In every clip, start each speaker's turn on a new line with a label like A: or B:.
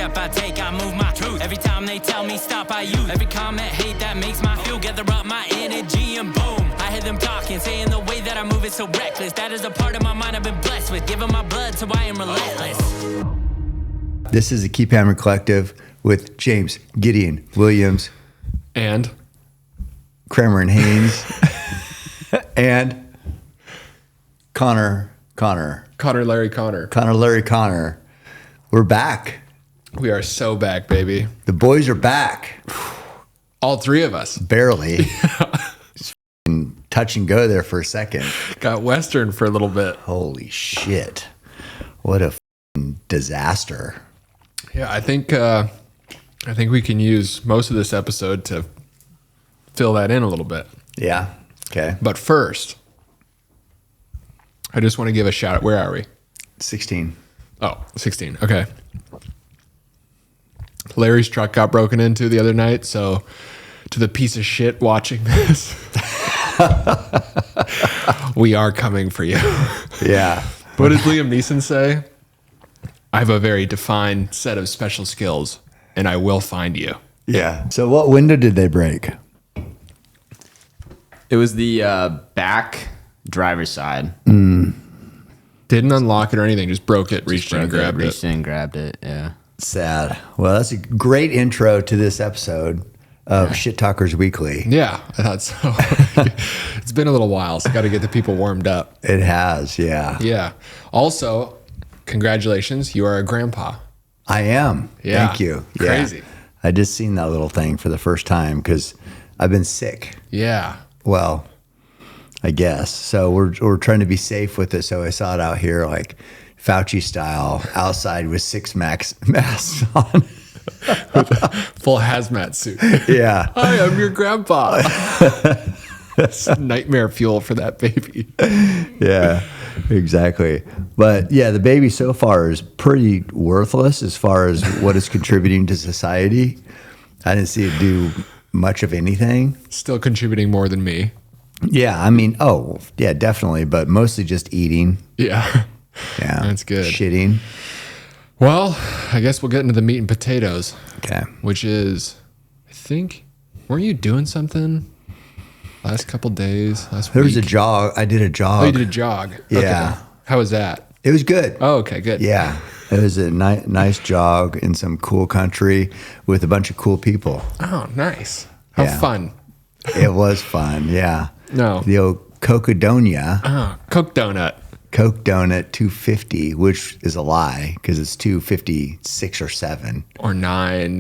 A: step I take, I move my truth. Every time they tell me stop, I use every comment, hate that makes my feel. Gather up my energy and boom, I hear them talking, saying the way that I move is so reckless. That is a part of my mind I've been blessed with, giving my blood, so I am relentless.
B: This is the Keep Hammer Collective with James, Gideon, Williams,
C: and
B: Kramer and Haynes, and Conor,
C: Larry, Conor.
B: Larry, Conor. We're back.
C: We are so back, baby.
B: The boys are back.
C: All three of us.
B: Barely. Just touch and go there for a second.
C: Got Western for a little bit.
B: Holy shit. What a disaster.
C: Yeah, I think we can use most of this episode to fill that in a little bit.
B: Yeah. Okay.
C: But first, I just want to give a shout out. Where are we?
B: 16.
C: Oh, 16. Okay. Larry's truck got broken into the other night, so to the piece of shit watching this, we are coming for you.
B: Yeah.
C: What does Liam Neeson say? I have a very defined set of special skills, and I will find you.
B: Yeah. So what window did they break?
D: It was the back driver's side.
C: Didn't unlock it or anything, just broke it, reached in and grabbed it.
D: Reached in and grabbed it, yeah.
B: Sad. Well, that's a great intro to this episode of Shit Talkers Weekly.
C: Yeah, I thought so. It's been a little while, so got to get the people warmed up.
B: It has, yeah.
C: Yeah. Also, congratulations, you are a grandpa.
B: I am.
C: Yeah.
B: Thank you.
C: Crazy.
B: Yeah. I just seen that little thing for the first time because I've been sick.
C: Yeah.
B: Well, I guess. So we're trying to be safe with it. So I saw it out here like Fauci style outside with 6 masks on.
C: Full hazmat suit.
B: Yeah.
C: Hi, I'm your grandpa. That's nightmare fuel for that baby.
B: Yeah, exactly. But yeah, the baby so far is pretty worthless as far as what it's contributing to society. I didn't see it do much of anything.
C: Still contributing more than me.
B: Yeah, I mean, oh, yeah, definitely, but mostly just eating.
C: Yeah.
B: Yeah.
C: That's good.
B: Shitting.
C: Well, I guess we'll get into the meat and potatoes.
B: Okay.
C: Which is, I think, weren't you doing something last couple days, last
B: There
C: week?
B: was a jog. I did a jog.
C: Oh, you did a jog.
B: Yeah.
C: Okay. How was that?
B: It was good.
C: Oh, okay, good.
B: Yeah. It was a nice jog in some cool country with a bunch of cool people.
C: Oh, nice. How
B: Yeah.
C: fun.
B: It was fun. Yeah.
C: No.
B: The old Cocodona.
C: Oh, Coke donut.
B: Coke donut 250, which is a lie because it's 256 or 7.
C: Or 9.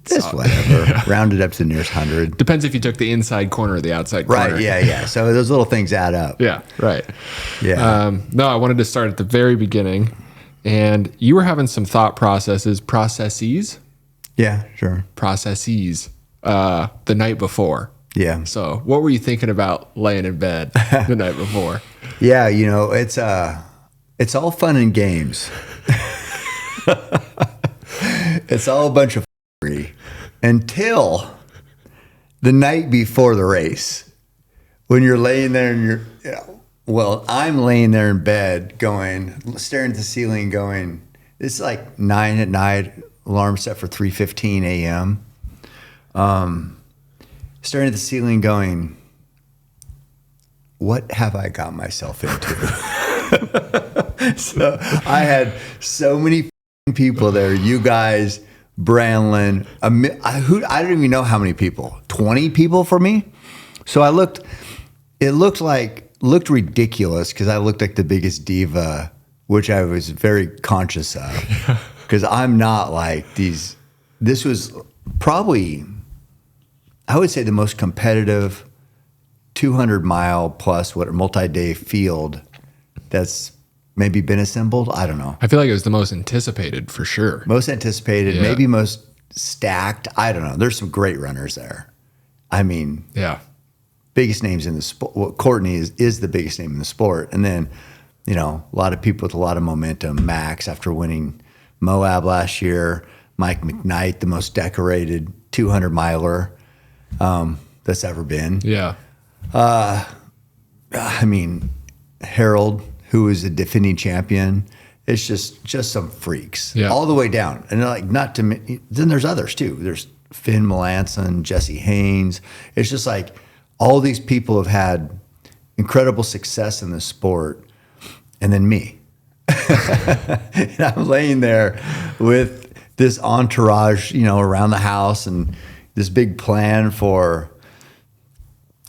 B: Just whatever. Rounded up to the nearest 100.
C: Depends if you took the inside corner or the outside corner.
B: Right. Yeah. So those little things add up.
C: Yeah, right.
B: Yeah.
C: No, I wanted to start at the very beginning. And you were having some thought processes
B: Yeah, sure.
C: the night before.
B: Yeah.
C: So what were you thinking about laying in bed the night before?
B: Yeah, it's all fun and games. It's all a bunch of f***ery until the night before the race, when you're laying there and I'm laying there in bed staring at the ceiling going, it's like 9 at night, alarm set for 3:15 a.m. Staring at the ceiling going, what have I got myself into? So I had so many people there. You guys, Branlin, I don't even know how many people. 20 people for me. So I looked. It looked ridiculous because I looked like the biggest diva, which I was very conscious of because I'm not like these. This was probably, I would say, the most competitive 200-mile plus multi-day field that's maybe been assembled. I don't know.
C: I feel like it was the most anticipated for sure.
B: Most anticipated,
C: Yeah.
B: maybe most stacked. I don't know. There's some great runners there. I mean,
C: Yeah.
B: biggest names in the sport. Well, Courtney is the biggest name in the sport. And then, a lot of people with a lot of momentum. Max, after winning Moab last year. Mike McKnight, the most decorated 200-miler that's ever been.
C: Yeah.
B: I mean, Harold, who is a defending champion, It's just some freaks
C: Yeah.
B: all the way down. And like, not to me, then there's others too. There's Finn Melanson, Jesse Haynes. It's just like all these people have had incredible success in this sport. And then me. And I'm laying there with this entourage, around the house and this big plan for,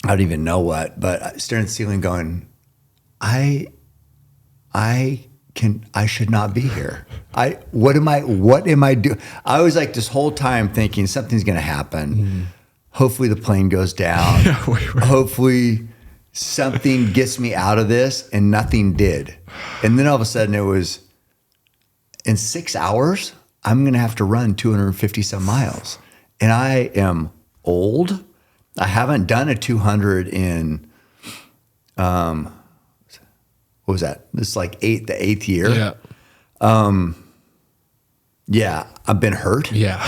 B: I don't even know what, but staring at the ceiling going, I should not be here. What am I doing? I was like this whole time thinking something's going to happen. Hopefully the plane goes down. Hopefully something gets me out of this, and nothing did. And then all of a sudden it was, in 6 hours, I'm going to have to run 250 some miles. And I am old. I haven't done a 200 in, what was that? This is like the eighth year.
C: Yeah.
B: Yeah, I've been hurt.
C: Yeah.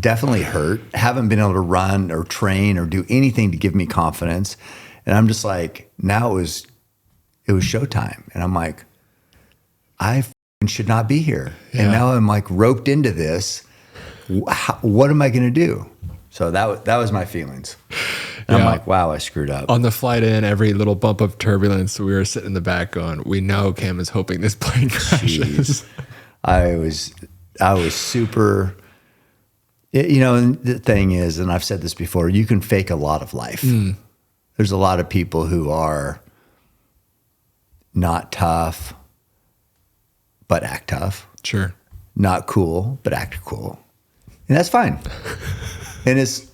B: Definitely hurt. Haven't been able to run or train or do anything to give me confidence. And I'm just like, now it was showtime. And I'm like, I should not be here.
C: Yeah.
B: And now I'm like roped into this. What am I going to do? So that was my feelings. And I'm like, wow, I screwed up.
C: On the flight in, every little bump of turbulence, we were sitting in the back going, we know Cam is hoping this plane crashes.
B: Jeez. I was super, and the thing is, and I've said this before, you can fake a lot of life. There's a lot of people who are not tough, but act tough.
C: Sure.
B: Not cool, but act cool. And that's fine. And it's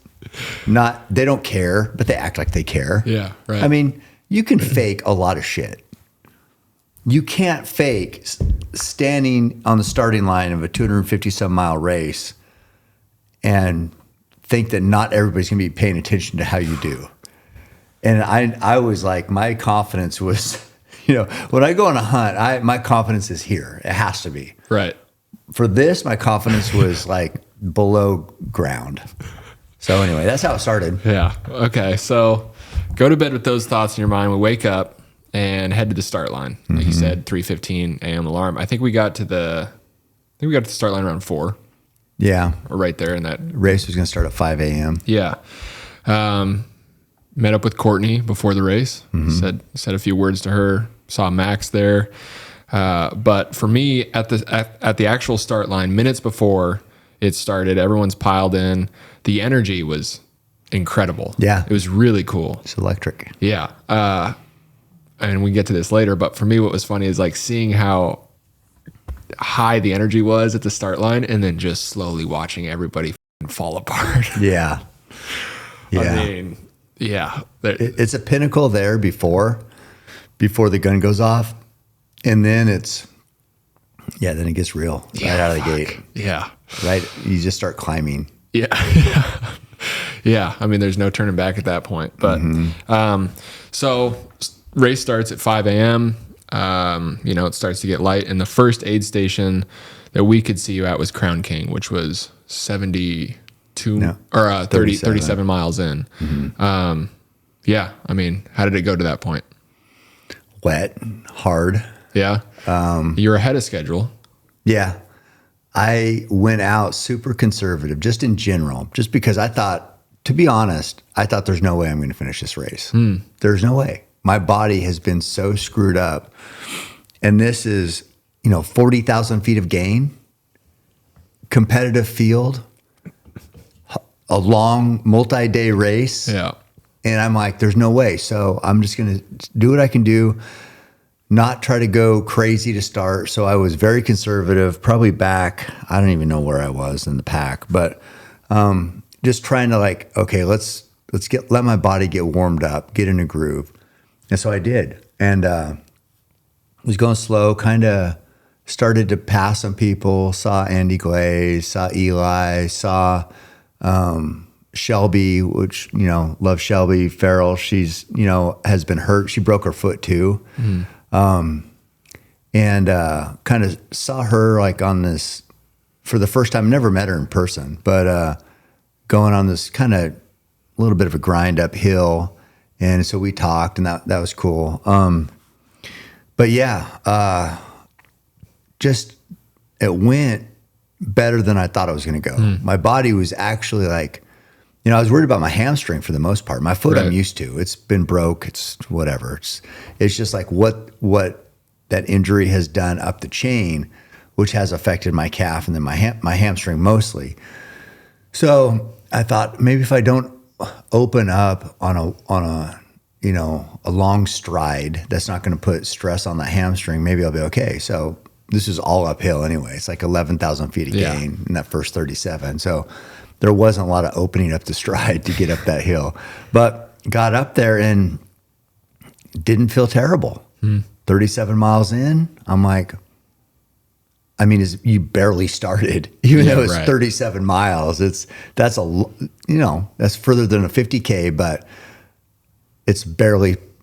B: not, they don't care, but they act like they care.
C: Yeah, right.
B: I mean, you can fake a lot of shit. You can't fake standing on the starting line of a 250 some mile race and think that not everybody's going to be paying attention to how you do. And I was like, my confidence was, when I go on a hunt, my confidence is here. It has to be.
C: Right.
B: For this, my confidence was like below ground. So anyway, that's how it started.
C: Yeah. Okay. So go to bed with those thoughts in your mind. We wake up and head to the start line. Like you said, 3:15 a.m. alarm. I think we got to the start line around 4.
B: Yeah.
C: Or right there in that
B: Race was going to start at 5 a.m.
C: Yeah. Met up with Courtney before the race. Said a few words to her. Saw Max there. But for me, at the actual start line, minutes before it started, everyone's piled in. The energy was incredible.
B: Yeah.
C: It was really cool.
B: It's electric.
C: Yeah. And we can get to this later, but for me, what was funny is like seeing how high the energy was at the start line and then just slowly watching everybody fall apart.
B: Yeah. Yeah.
C: I mean, yeah.
B: It's a pinnacle there before the gun goes off. And then then it gets real right out of the gate.
C: Yeah.
B: Right. You just start climbing.
C: Yeah. Yeah. I mean, there's no turning back at that point. But so race starts at 5 a.m. It starts to get light. And the first aid station that we could see you at was Crown King, which was 37 miles in. Yeah. I mean, how did it go to that point?
B: Wet, hard.
C: Yeah. You're ahead of schedule.
B: Yeah. I went out super conservative, just in general, just because I thought, to be honest, there's no way I'm going to finish this race. There's no way. My body has been so screwed up. And this is, 40,000 feet of gain, competitive field, a long multi-day race.
C: Yeah.
B: And I'm like, there's no way. So I'm just going to do what I can do, not try to go crazy to start. So I was very conservative, probably back, I don't even know where I was in the pack, but just trying to like, okay, let's let my body get warmed up, get in a groove. And so I did. And was going slow, kind of started to pass some people, saw Andy Glaze, saw Eli, saw Shelby, which, love Shelby Farrell. She's, has been hurt. She broke her foot too. And kind of saw her like on this, for the first time, never met her in person, but going on this kind of little bit of a grind uphill. And so we talked and that was cool. But yeah, it went better than I thought it was going to go. My body was actually like, I was worried about my hamstring for the most part. My foot I'm used to. It's been broke. It's whatever. It's just like what that injury has done up the chain, which has affected my calf and then my hamstring mostly. So I thought maybe if I don't open up on a long stride that's not going to put stress on the hamstring, maybe I'll be okay. So this is all uphill anyway. It's like 11,000 feet of gain in that first 37. So there wasn't a lot of opening up the stride to get up that hill, but got up there and didn't feel terrible. 37 miles in, I'm like, you barely started, even though it's 37 miles. That's further than a 50K, but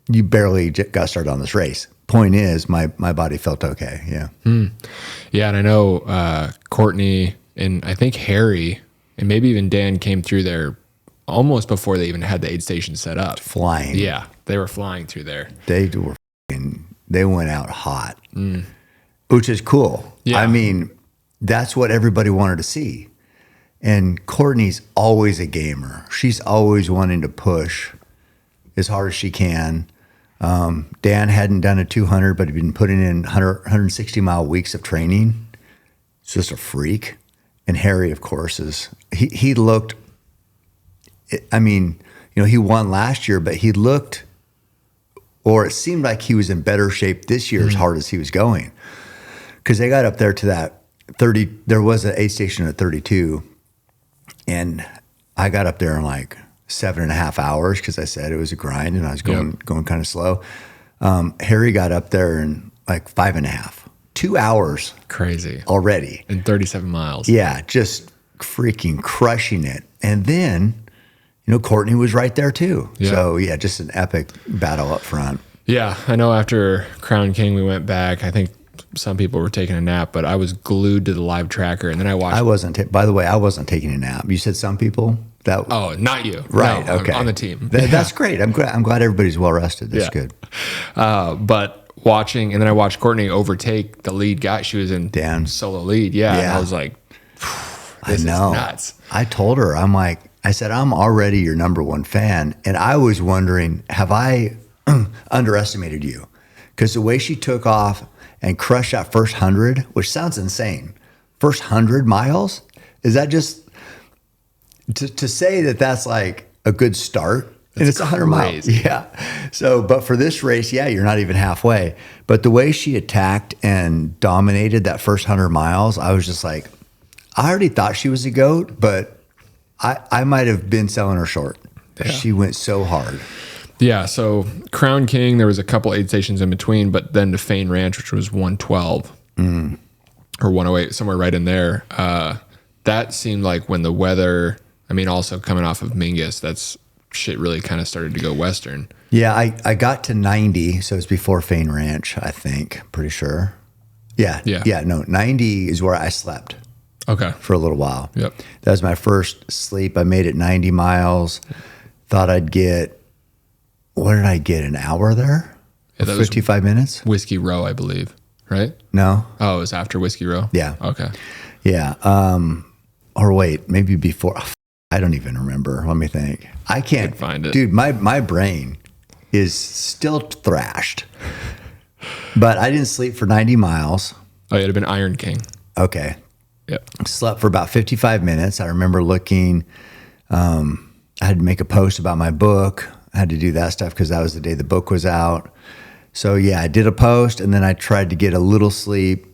B: you barely got started on this race. Point is, my body felt okay. Yeah.
C: Yeah. And I know Courtney and I think Harry and maybe even Dan came through there almost before they even had the aid station set up.
B: Flying.
C: Yeah. They were flying through there.
B: They went out hot, which is cool.
C: Yeah.
B: That's what everybody wanted to see. And Courtney's always a gamer. She's always wanting to push as hard as she can. Dan hadn't done a 200, but he'd been putting in 160-mile weeks of training. He's just a freak. And Harry, of course, he looked, he won last year, but he looked, or it seemed like he was in better shape this year as hard as he was going. Because they got up there to that 30, there was an aid station at 32, and I got up there in like 7.5 hours because I said it was a grind and I was going kind of slow. Harry got up there in like 5.5, 2 hours.
C: Crazy.
B: Already.
C: In 37 miles.
B: Yeah, just freaking crushing it. And then, Courtney was right there too.
C: Yeah.
B: So yeah, just an epic battle up front.
C: Yeah, I know after Crown King, we went back. I think some people were taking a nap, but I was glued to the live tracker, and then I watched.
B: By the way, I wasn't taking a nap. You said some people.
C: Oh, not you.
B: Right.
C: No,
B: okay.
C: On the team.
B: That's great. I'm glad everybody's well rested. That's good.
C: But watching, and then I watched Courtney overtake the lead guy. She was in solo lead. Yeah. And I was like, this is nuts.
B: I told her, I said, I'm already your number one fan. And I was wondering, have I underestimated you? Because the way she took off and crushed that first 100, which sounds insane. First 100 miles? Is that just to say that that's like a good start? And it's 100 miles. Yeah. So, but for this race, you're not even halfway. But the way she attacked and dominated that first 100 miles, I was just like, I already thought she was a GOAT, but I might have been selling her short. Yeah. She went so hard.
C: Yeah, so Crown King, there was a couple aid stations in between, but then to Fain Ranch, which was 112 or 108, somewhere right in there. That seemed like when the weather, also coming off of Mingus, that's shit really kind of started to go western.
B: Yeah, I got to 90, so it's before Fain Ranch, I think, pretty sure. Yeah, 90 is where I slept.
C: Okay.
B: For a little while.
C: Yep.
B: That was my first sleep. I made it 90 miles. Thought I'd get, what did I get, an hour there? Yeah, 55 minutes?
C: Whiskey Row, I believe, right?
B: No.
C: Oh, it was after Whiskey Row?
B: Yeah.
C: Okay.
B: Yeah. Or wait, maybe before. I don't even remember. Let me think. I can't
C: find it.
B: Dude, my brain is still thrashed. But I didn't sleep for 90 miles.
C: Oh, it'd have been Iron King.
B: Okay.
C: Yep.
B: Slept for about 55 minutes. I remember looking, I had to make a post about my book. I had to do that stuff because that was the day the book was out. So yeah, I did a post and then I tried to get a little sleep.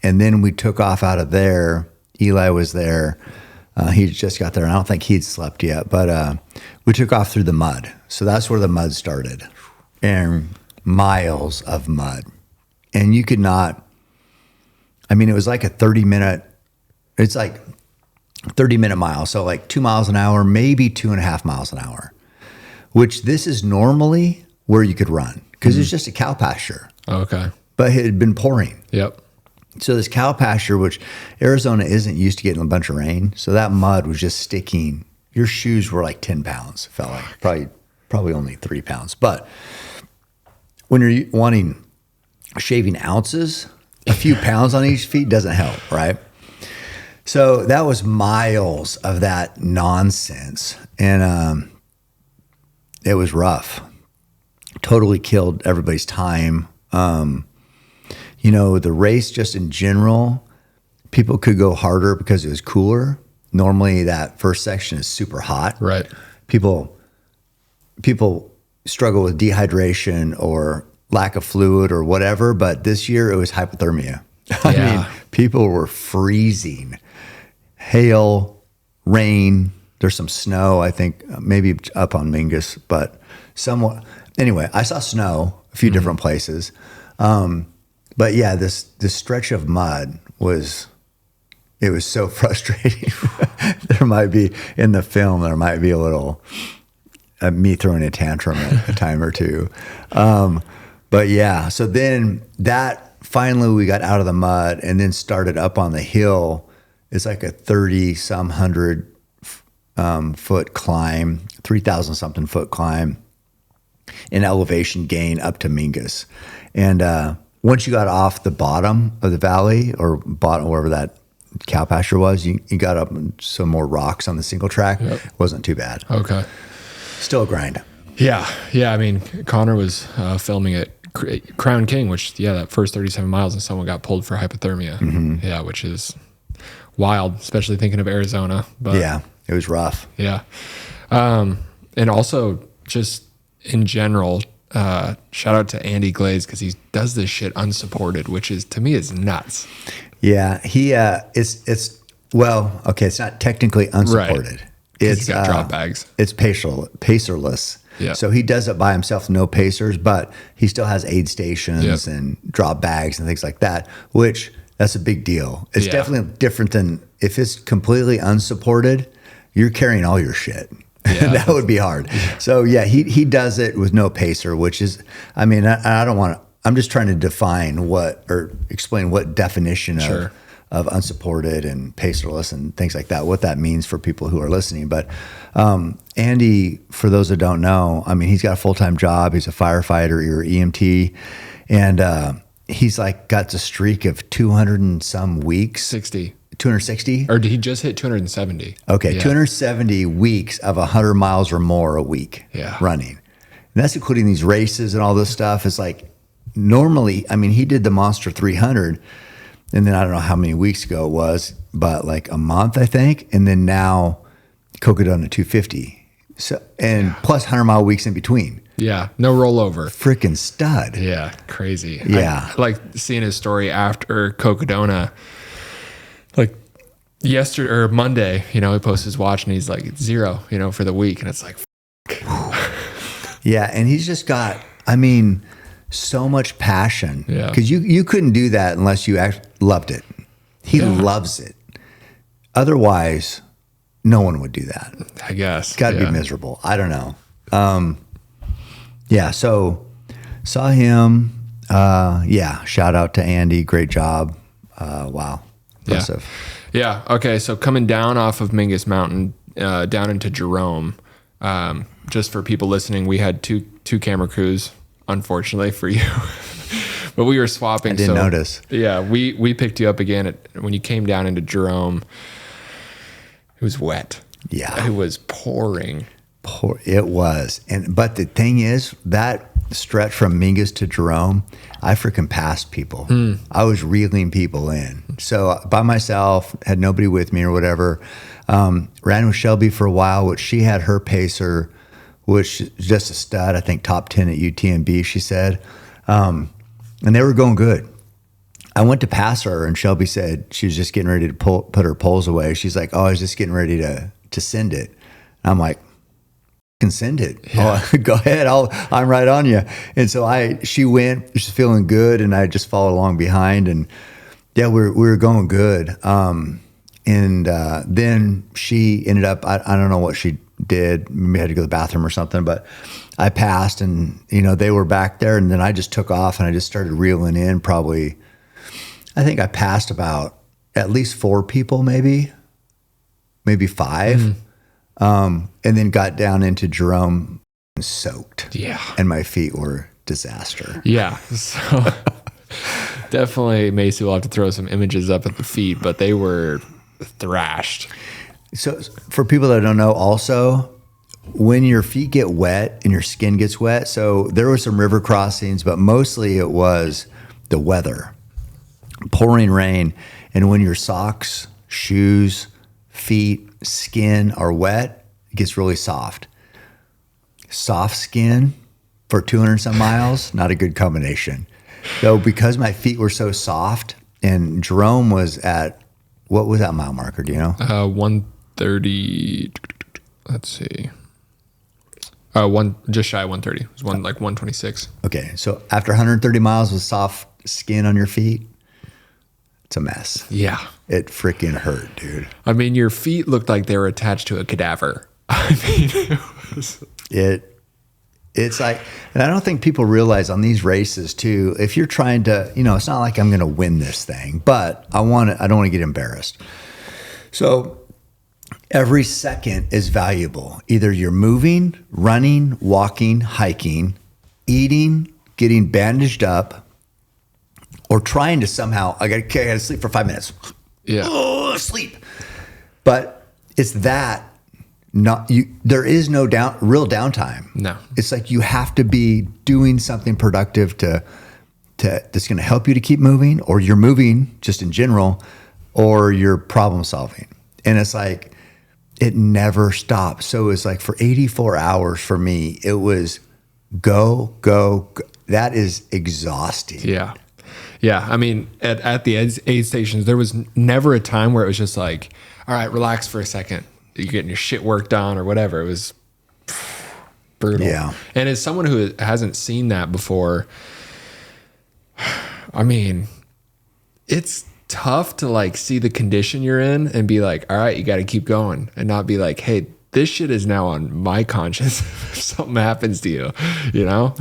B: And then we took off out of there. Eli was there. He just got there. And I don't think he'd slept yet, but we took off through the mud. So that's where the mud started. And miles of mud. And you could not, it was like a 30-minute, it's like 30-minute mile. So like 2 miles an hour, maybe 2.5 miles an hour, which this is normally where you could run because it's just a cow pasture.
C: Okay.
B: But it had been pouring.
C: Yep.
B: So this cow pasture, which Arizona isn't used to getting a bunch of rain. So that mud was just sticking. Your shoes were like 10 pounds, felt like probably only 3 pounds. But when you're wanting shaving ounces, a few pounds on each feet doesn't help, right? So that was miles of that nonsense. And it was rough. Totally killed everybody's time. You know, the race just in general, people could go harder because it was cooler. Normally that first section is super hot.
C: Right.
B: People struggle with dehydration or lack of fluid or whatever, but this year it was hypothermia. I mean, people were freezing. Hail, rain, there's some snow, I think, maybe up on Mingus, but somewhat. Anyway, I saw snow a few different places. But yeah, this stretch of mud was so frustrating. There might be, in the film, there might be a little, me throwing a tantrum at a time or two. But yeah, so then that, finally we got out of the mud and then started up on the hill. It's like a 30-some hundred foot climb, 3,000 something foot climb, an elevation gain up to Mingus. And once you got off the bottom of the valley or bottom, wherever that cow pasture was, you got up some more rocks on the single track. Yep. It wasn't too bad.
C: Okay.
B: Still a grind.
C: Yeah. Yeah. I mean, Conor was filming at Crown King, which, that first 37 miles and someone got pulled for hypothermia. Mm-hmm. Yeah. Which is wild, especially thinking of Arizona. But
B: yeah, it was rough.
C: Yeah. And also just in general, shout out to Andy Glaze, because he does this shit unsupported, which is, to me, is nuts.
B: Yeah, it's not technically unsupported.
C: Right.
B: It's
C: got drop bags.
B: It's pacerless.
C: Yeah.
B: So he does it by himself, no pacers, but he still has aid stations and drop bags and things like that, which that's a big deal. It's definitely different than if it's completely unsupported, you're carrying all your shit. Yeah. That would be hard. So yeah, he does it with no pacer, which is, I mean, I don't want to, I'm just trying to define explain what definition of unsupported and pacerless and things like that, what that means for people who are listening. But Andy, for those that don't know, I mean, he's got a full-time job. He's a firefighter or EMT. And he's like got a streak of 200 and some weeks. 260?
C: Or did he just hit 270?
B: Okay, 270 weeks of 100 miles or more a week running. And that's including these races and all this stuff. It's like normally, I mean, he did the Monster 300, and then I don't know how many weeks ago it was, but like a month, I think. And then now Cocodona 250. So, and plus 100-mile weeks in between.
C: Yeah, no rollover.
B: Freaking stud.
C: Yeah, crazy.
B: Yeah.
C: I like seeing his story after Cocodona. Like yesterday or Monday, he posts his watch and he's like 0, for the week. And it's like,
B: yeah. And he's just got, I mean, so much passion.
C: Yeah.
B: Because you couldn't do that unless you loved it. He loves it. Otherwise, no one would do that.
C: I guess.
B: It's got to be miserable. I don't know. So saw him. Shout out to Andy. Great job. Wow. Impressive.
C: Yeah. Okay. So coming down off of Mingus Mountain, down into Jerome, just for people listening, we had two camera crews, unfortunately for you, but we were swapping.
B: I didn't notice.
C: Yeah. We picked you up again when you came down into Jerome. It was wet.
B: Yeah.
C: It was pouring.
B: It was. But the thing is, that stretch from Mingus to Jerome, I freaking passed people. I was reeling people in. So by myself, had nobody with me or whatever. Ran with Shelby for a while, which she had her pacer, which is just a stud, I think top 10 at UTMB, she said. And they were going good. I went to pass her and Shelby said she was just getting ready to put her poles away. She's like, I was just getting ready to send it. And I'm like, can send it. Yeah. Oh, go ahead. I'm right on you. And so she went, she's feeling good. And I just followed along behind and we were going good. Then she ended up, I don't know what she did. Maybe had to go to the bathroom or something, but I passed and, they were back there. And then I just took off and I just started reeling in probably, I think I passed about at least 4 people, maybe 5. And then got down into Jerome soaked.
C: Yeah.
B: And my feet were disaster.
C: Yeah. So Definitely, Macy will have to throw some images up at the feet, but they were thrashed.
B: So for people that don't know, also, when your feet get wet and your skin gets wet, so there were some river crossings, but mostly it was the weather, pouring rain. And when your socks, shoes, feet, skin are wet, it gets really soft. Soft skin for 200 some miles, not a good combination. So because my feet were so soft, and Jerome was at, what was that mile marker, do you know?
C: 130, let's see. Just shy of 130. It was 126.
B: Okay, so after 130 miles with soft skin on your feet, it's a mess.
C: Yeah.
B: It freaking hurt, dude.
C: I mean, your feet looked like they were attached to a cadaver. I mean,
B: it's like, and I don't think people realize on these races too, if you're trying to, it's not like I'm going to win this thing, but I don't want to get embarrassed. So every second is valuable. Either you're moving, running, walking, hiking, eating, getting bandaged up, or trying to somehow, I got to sleep for 5 minutes.
C: Yeah.
B: Oh, sleep. But it's that. There is no real downtime.
C: No.
B: It's like you have to be doing something productive that's going to help you to keep moving, or you're moving just in general, or you're problem solving. And it's like, it never stops. So it's like for 84 hours for me, it was go. That is exhausting.
C: Yeah. Yeah. I mean, at the aid stations, there was never a time where it was just like, all right, relax for a second. You're getting your shit worked on or whatever. It was brutal.
B: Yeah.
C: And as someone who hasn't seen that before, I mean, it's tough to like see the condition you're in and be like, all right, you got to keep going, and not be like, hey, this shit is now on my conscience if something happens to you,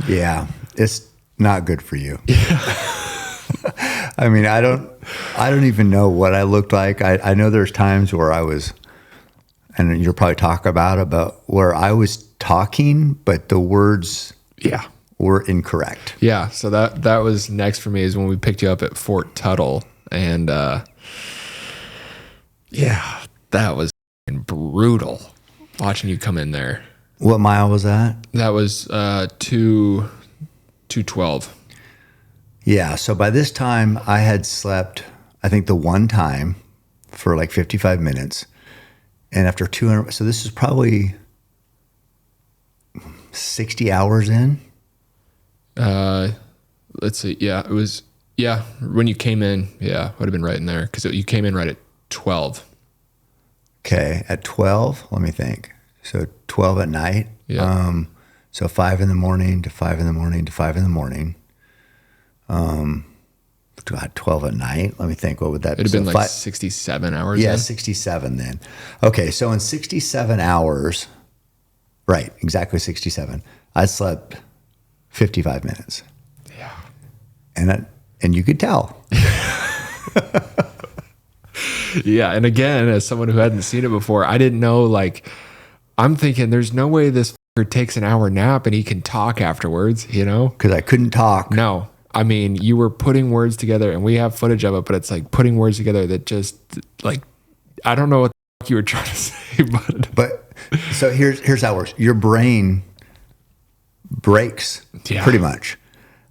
B: Yeah. It's not good for you. Yeah. I mean, I don't even know what I looked like. I know there's times where I was, and you'll probably talk about where I was talking, but the words were incorrect.
C: Yeah. So that was next for me, is when we picked you up at Fort Tuttle. And that was brutal watching you come in there.
B: What mile was that?
C: That was 212.
B: Yeah. So by this time I had slept, I think the one time for like 55 minutes. And after 200, so this is probably 60 hours in.
C: Let's see. Yeah, it was. Yeah, when you came in, would have been right in there, because you came in right at 12.
B: Okay, at 12, let me think. So 12 at night.
C: Yeah.
B: So 5 in the morning to 5 in the morning to 5 in the morning. 12 at night. Let me think. What would that be?
C: It'd have been like 67 hours.
B: Yeah,
C: then.
B: 67 then. Okay, so in 67 hours, right, exactly 67, I slept 55 minutes.
C: Yeah.
B: And you could tell.
C: Yeah. And again, as someone who hadn't seen it before, I didn't know, like, I'm thinking there's no way this fucker takes an hour nap and he can talk afterwards,
B: Because I couldn't talk.
C: No. I mean, you were putting words together, and we have footage of it, but it's like putting words together that just, like, I don't know what the fuck you were trying to say,
B: But so here's how it works. Your brain breaks pretty much.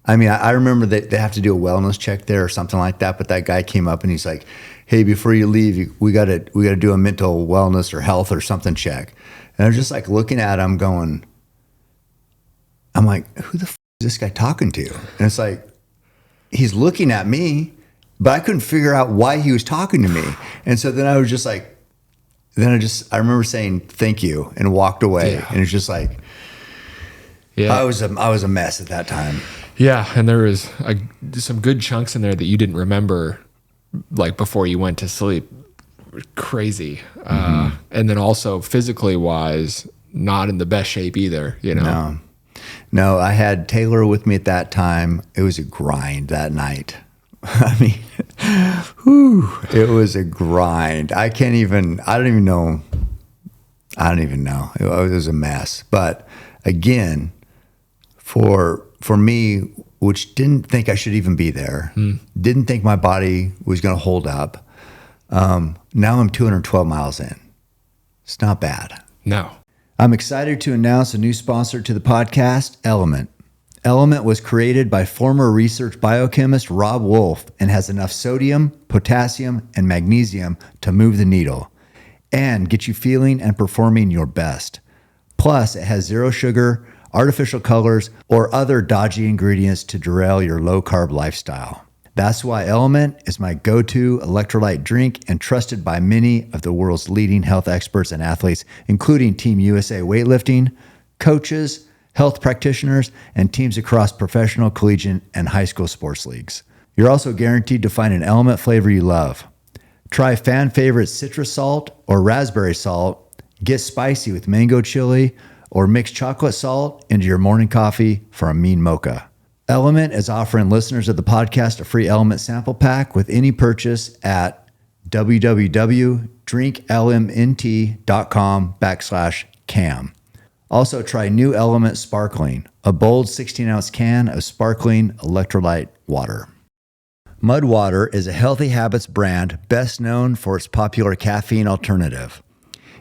B: I mean, I remember that they have to do a wellness check there or something like that. But that guy came up and he's like, "Hey, before you leave, we got to do a mental wellness or health or something check." And I was just like looking at him, I'm like, "Who the f is this guy talking to?" And it's like, he's looking at me, but I couldn't figure out why he was talking to me. And so then I was just like, I remember saying thank you and walked away.
C: Yeah.
B: And it's just like, I was a mess at that time.
C: Yeah, and there was some good chunks in there that you didn't remember, like before you went to sleep. Crazy. And then also physically wise, not in the best shape either,
B: No, I had Taylor with me at that time. It was a grind that night. I mean, it was a grind. I don't even know. It was a mess. But again, for me, which didn't think I should even be there. Didn't think my body was going to hold up. Now I'm 212 miles in. It's not bad.
C: No.
B: I'm excited to announce a new sponsor to the podcast, LMNT. LMNT was created by former research biochemist Rob Wolf and has enough sodium, potassium, and magnesium to move the needle and get you feeling and performing your best. Plus, it has zero sugar, artificial colors, or other dodgy ingredients to derail your low-carb lifestyle. That's why LMNT is my go-to electrolyte drink and trusted by many of the world's leading health experts and athletes, including Team USA weightlifting, coaches, health practitioners, and teams across professional, collegiate, and high school sports leagues. You're also guaranteed to find an LMNT flavor you love. Try fan favorite citrus salt or raspberry salt, get spicy with mango chili, or mix chocolate salt into your morning coffee for a mean mocha. LMNT is offering listeners of the podcast a free LMNT sample pack with any purchase at www.drinklmnt.com/cam. Also, try new LMNT Sparkling, a bold 16-ounce can of sparkling electrolyte water. Mud Water is a Healthy Habits brand best known for its popular caffeine alternative.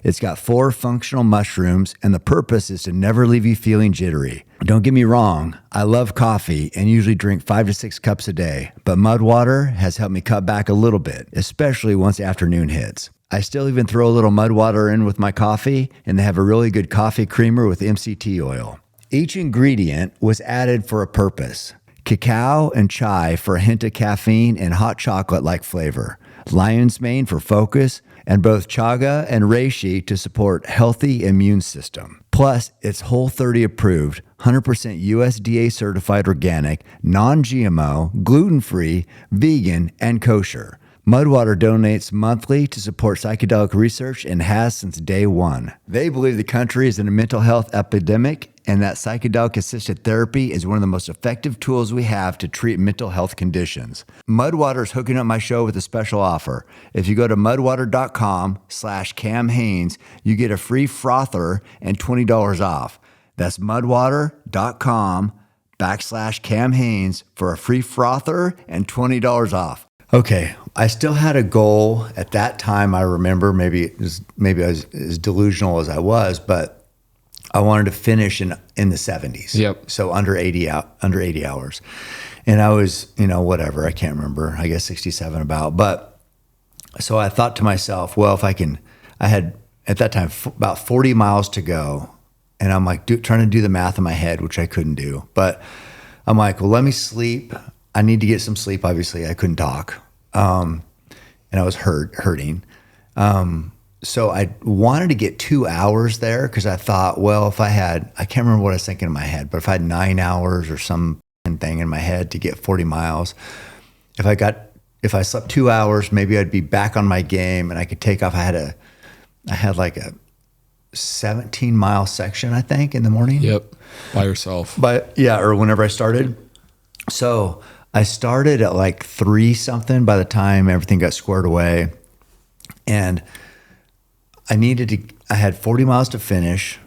B: It's got 4 functional mushrooms, and the purpose is to never leave you feeling jittery. Don't get me wrong, I love coffee and usually drink 5 to 6 cups a day, but Mud Water has helped me cut back a little bit, especially once afternoon hits. I still even throw a little Mud Water in with my coffee, and they have a really good coffee creamer with MCT oil. Each ingredient was added for a purpose. Cacao and chai for a hint of caffeine and hot chocolate-like flavor. Lion's mane for focus, and both chaga and reishi to support healthy immune system. Plus, it's Whole30 approved, 100% USDA certified organic, non-GMO, gluten-free, vegan, and kosher. Mudwater donates monthly to support psychedelic research and has since day one. They believe the country is in a mental health epidemic and that psychedelic-assisted therapy is one of the most effective tools we have to treat mental health conditions. Mudwater is hooking up my show with a special offer. If you go to mudwater.com/Cam Hanes, you get a free frother and $20 off. That's mudwater.com/Cam Hanes for a free frother and $20 off. Okay, I still had a goal at that time. I remember maybe I was as delusional as I was, but I wanted to finish in the 70s.
C: Yep.
B: So under 80 hours. And I was, whatever, I can't remember. I guess 67 about. But so I thought to myself, well, if I had at that time about 40 miles to go, and I'm like trying to do the math in my head, which I couldn't do. But I'm like, well, let me sleep. I need to get some sleep. Obviously, I couldn't talk. And I was hurting. So I wanted to get 2 hours there because I thought, well, I can't remember what I was thinking in my head, but if I had 9 hours or some thing in my head to get 40 miles, if I slept 2 hours, maybe I'd be back on my game and I could take off. I had like a 17-mile section, I think, in the morning.
C: Yep. By yourself.
B: But yeah, or whenever I started. So I started at like 3 something by the time everything got squared away. And I had 40 miles to finish.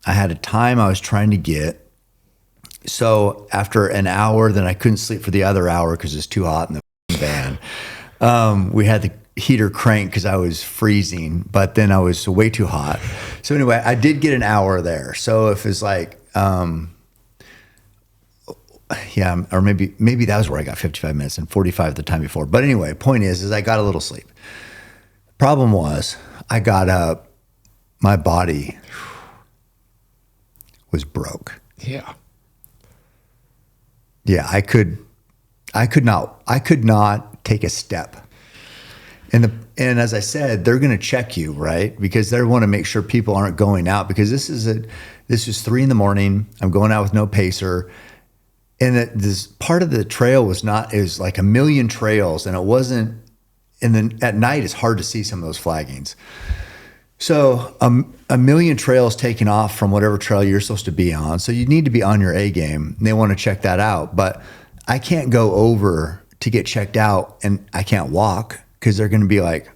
B: I had a time I was trying to get. So after an hour, then I couldn't sleep for the other hour because it's too hot in the van. We had the heater cranked because I was freezing, but then I was way too hot. So anyway, I did get an hour there. So if it's like, or maybe that was where I got 55 minutes and 45 the time before. But anyway, point is I got a little sleep. Problem was, I got up, my body was broke.
C: Yeah.
B: Yeah, I could not take a step. And as I said, they're going to check you, right? Because they want to make sure people aren't going out, because this was 3 a.m. I'm going out with no pacer. And this part of the trail is like a million trails, and it wasn't. And then at night, it's hard to see some of those flaggings. So a million trails taken off from whatever trail you're supposed to be on. So you need to be on your A game. And they want to check that out. But I can't go over to get checked out, and I can't walk because they're going to be like,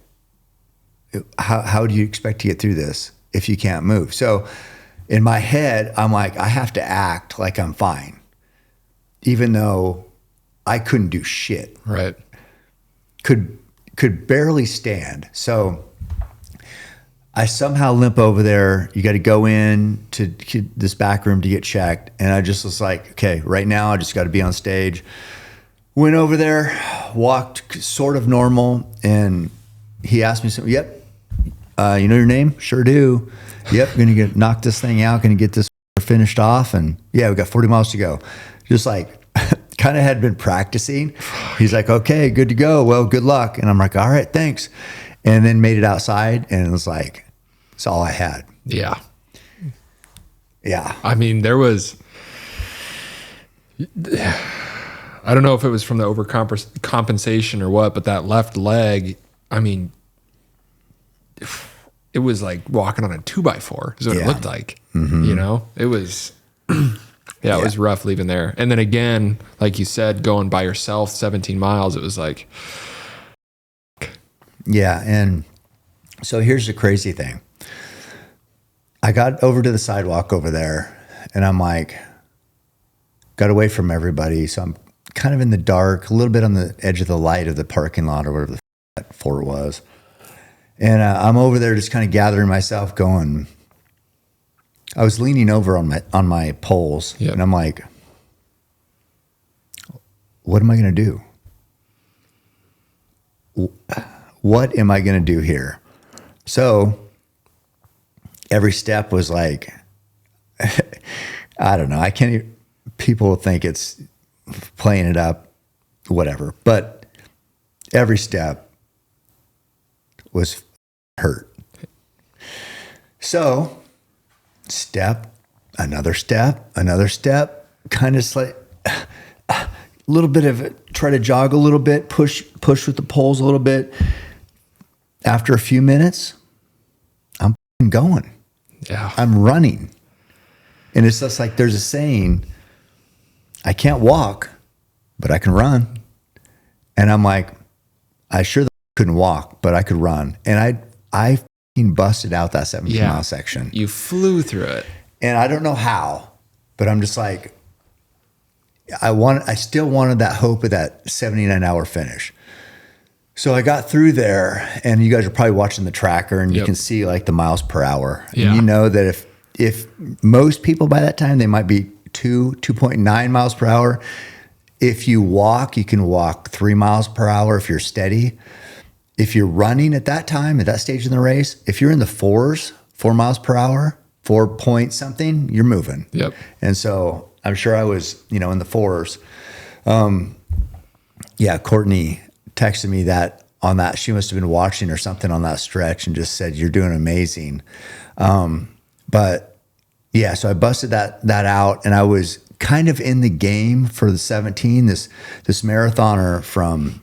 B: how do you expect to get through this if you can't move? So in my head, I'm like, I have to act like I'm fine. even though I couldn't do shit.
C: Right.
B: Could barely stand. So I somehow limp over there. You got to go in to this back room to get checked. And I just was like, okay, right now I just got to be on stage. Went over there, walked sort of normal. And he asked me something. Yep. You know your name? Sure do. Yep. Going to knock this thing out. Going to get this finished off. And yeah, we got 40 miles to go. Just like, kind of had been practicing. He's like, okay, good to go. Well, good luck. And I'm like, all right, thanks. And then made it outside, and it was like, it's all I had.
C: Yeah.
B: Yeah.
C: I mean, there was, I don't know if it was from the overcompensation or what, but that left leg, I mean, it was like walking on a 2x4 is what it looked like. You know, it was, it was rough leaving there. And then again, like you said, going by yourself 17 miles, it was like.
B: Yeah. And so here's the crazy thing. I got over to the sidewalk over there, and I'm like, got away from everybody. So I'm kind of in the dark, a little bit on the edge of the light of the parking lot or whatever that fort was. And I'm over there just kind of gathering myself going. I was leaning over on my poles, and I'm like, what am I going to do? What am I going to do here? So every step was like, I don't know. I can't even, people think it's playing it up, whatever. But every step was hurt. So another step, kind of like a little bit of it, try to jog a little bit, push with the poles a little bit. After a few minutes, I'm going.
C: Yeah.
B: I'm running. And it's just like there's a saying, I can't walk, but I can run. And I'm like, I sure couldn't walk, but I could run. And I busted out that 17-mile section.
C: You flew through it.
B: And I don't know how, but I'm just like, I still wanted that hope of that 79-hour finish. So I got through there, and you guys are probably watching the tracker, and you can see like the miles per hour.
C: Yeah.
B: And you know that if most people by that time, they might be 2.9 miles per hour. If you walk, you can walk 3 miles per hour if you're steady. If you're running at that time, at that stage in the race, if you're in the 4 miles per hour, 4 point something, you're moving.
C: Yep.
B: And so I'm sure I was, in the 4s. Courtney texted me that on that. She must have been watching or something on that stretch and just said, you're doing amazing. But yeah, so I busted that out, and I was kind of in the game for the 17. This marathoner from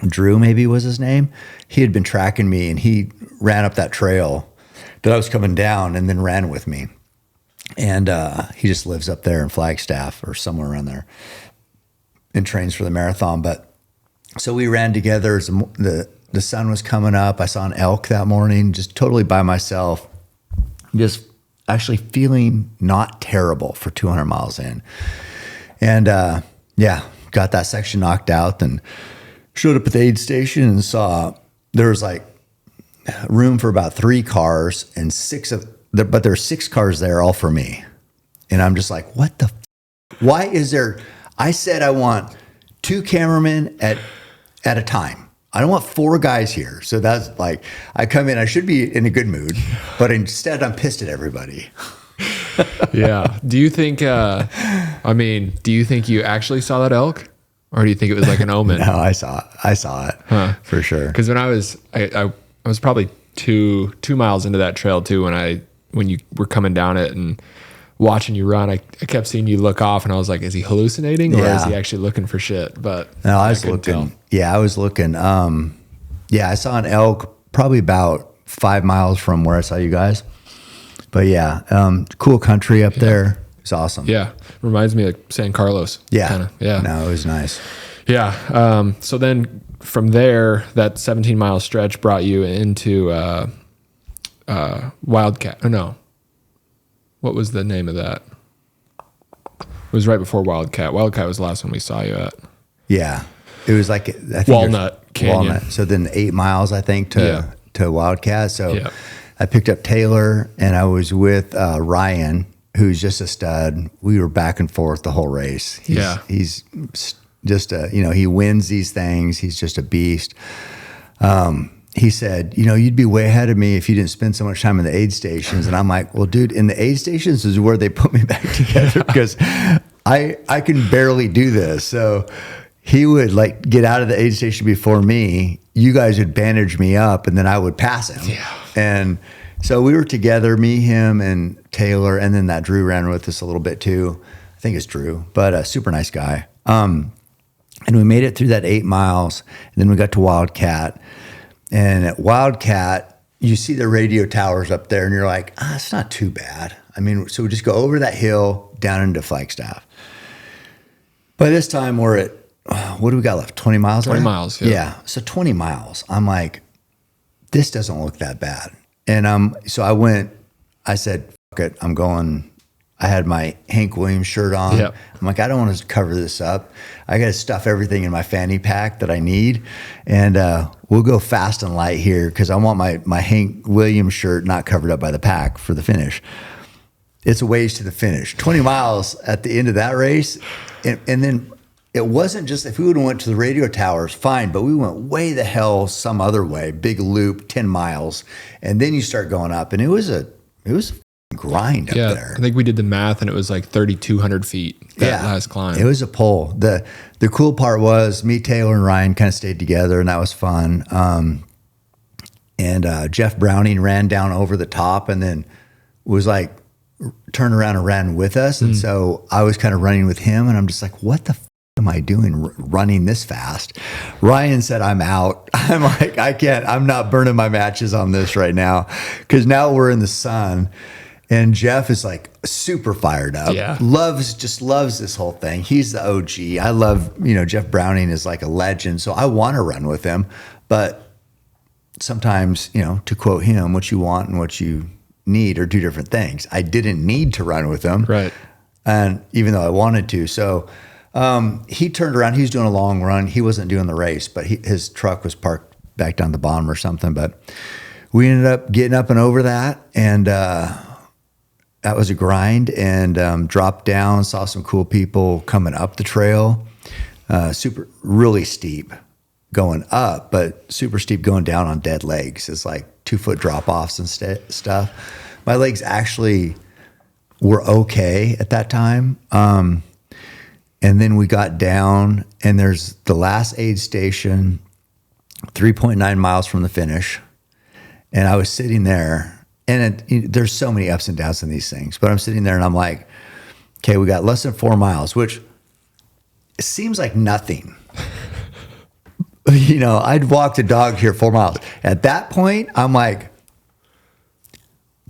B: Drew, maybe was his name. He had been tracking me, and he ran up that trail that I was coming down and then ran with me. And he just lives up there in Flagstaff or somewhere around there and trains for the marathon. But so we ran together as the sun was coming up. I saw an elk that morning, just totally by myself, just actually feeling not terrible for 200 miles in. And got that section knocked out, and showed up at the aid station and saw there was like room for about 3 cars, and but there were 6 cars there, all for me. And I'm just like, what the why is there? I said I want 2 cameramen at a time. I don't want 4 guys here. So that's like, I come in, I should be in a good mood, but instead I'm pissed at everybody.
C: Yeah. Do you think, do you think you actually saw that elk, or do you think it was like an omen?
B: No, I saw it for sure.
C: Cause when I was probably two miles into that trail too, when you were coming down it and watching you run, I kept seeing you look off, and I was like, is he hallucinating, or is he actually looking for shit? But
B: no, I was looking. Yeah, I was looking. I saw an elk probably about 5 miles from where I saw you guys. But yeah, cool country up there. It's awesome.
C: Yeah, reminds me of like San Carlos.
B: Yeah,
C: kinda. Yeah.
B: No, it was nice.
C: Yeah. So then from there, that 17-mile stretch brought you into Wildcat. Oh no. What was the name of that? It was right before Wildcat. Wildcat was the last one we saw you at.
B: Yeah. It was like, I think
C: Walnut Canyon.
B: Walnut. So then 8 miles, I think, to Wildcat. So
C: Yeah.
B: I picked up Taylor, and I was with Ryan, who's just a stud. We were back and forth the whole race. He's just he wins these things. He's just a beast. He said, you'd be way ahead of me if you didn't spend so much time in the aid stations. And I'm like, well, dude, in the aid stations is where they put me back together because I can barely do this. So he would like get out of the aid station before me. You guys would bandage me up, and then I would pass him.
C: Yeah.
B: And so we were together, me, him, and Taylor, and then that Drew ran with us a little bit too. I think it's Drew, but a super nice guy. And we made it through that 8 miles, and then we got to Wildcat. And at Wildcat, you see the radio towers up there, and you're like, it's not too bad. I mean, so we just go over that hill down into Flagstaff. By this time, we're at, what do we got left? 20 miles?
C: 20 miles, yeah.
B: Yeah, so 20 miles. I'm like, this doesn't look that bad. And so I said, fuck it, I'm going. I had my Hank Williams shirt on.
C: Yep.
B: I'm like, I don't want to cover this up. I got to stuff everything in my fanny pack that I need. And we'll go fast and light here because I want my Hank Williams shirt not covered up by the pack for the finish. It's a ways to the finish. 20 miles at the end of that race. And then it wasn't just, if we would have went to the radio towers, fine, but we went way the hell some other way, big loop, 10 miles. And then you start going up. And it was a grind up there.
C: I think we did the math, and it was like 3,200 feet that last climb.
B: It was a pull. The cool part was me, Taylor, and Ryan kind of stayed together, and that was fun. And Jeff Browning ran down over the top, and then was like turned around and ran with us. And so I was kind of running with him, and I'm just like, what the am I doing running this fast? Ryan said, I'm out. I'm like, I can't. I'm not burning my matches on this right now because now we're in the sun. And Jeff is like super fired up.
C: Yeah.
B: Loves this whole thing. He's the OG. I love, Jeff Browning is like a legend. So I want to run with him. But sometimes, to quote him, what you want and what you need are two different things. I didn't need to run with him.
C: Right.
B: And even though I wanted to. So he turned around. He was doing a long run. He wasn't doing the race, but his truck was parked back down the bottom or something. But we ended up getting up and over that. And, that was a grind, and dropped down, saw some cool people coming up the trail. Really steep going up, but super steep going down on dead legs. It's like 2-foot drop-offs and stuff. My legs actually were okay at that time. And then we got down, and there's the last aid station, 3.9 miles from the finish. And I was sitting there. And there's so many ups and downs in these things. But I'm sitting there and I'm like, okay, we got less than 4 miles, which seems like nothing. I'd walk the dog here 4 miles. At that point, I'm like,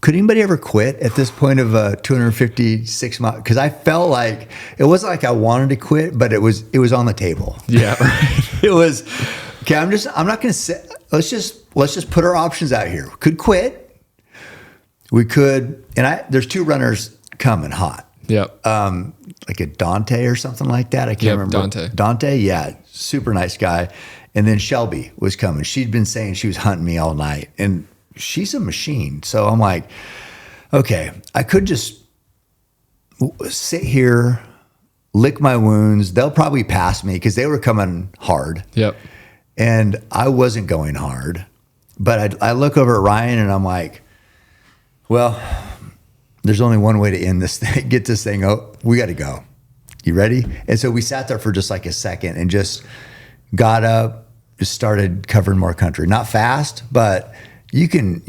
B: could anybody ever quit at this point of a 256 miles? Because I felt like, it wasn't like I wanted to quit, but it was on the table.
C: Yeah. Right.
B: It was, okay, I'm not going to say, let's just put our options out here. We could quit. We could, and there's 2 runners coming hot.
C: Yep.
B: Like a Dante or something like that. I can't remember. Dante, yeah, super nice guy. And then Shelby was coming. She'd been saying she was hunting me all night, and she's a machine. So I'm like, okay, I could just sit here, lick my wounds. They'll probably pass me because they were coming hard.
C: Yep.
B: And I wasn't going hard. But I look over at Ryan and I'm like, well, there's only one way to end this thing, get this thing. Oh, we got to go. You ready? And so we sat there for just like a second and just got up, just started covering more country. Not fast, but you can,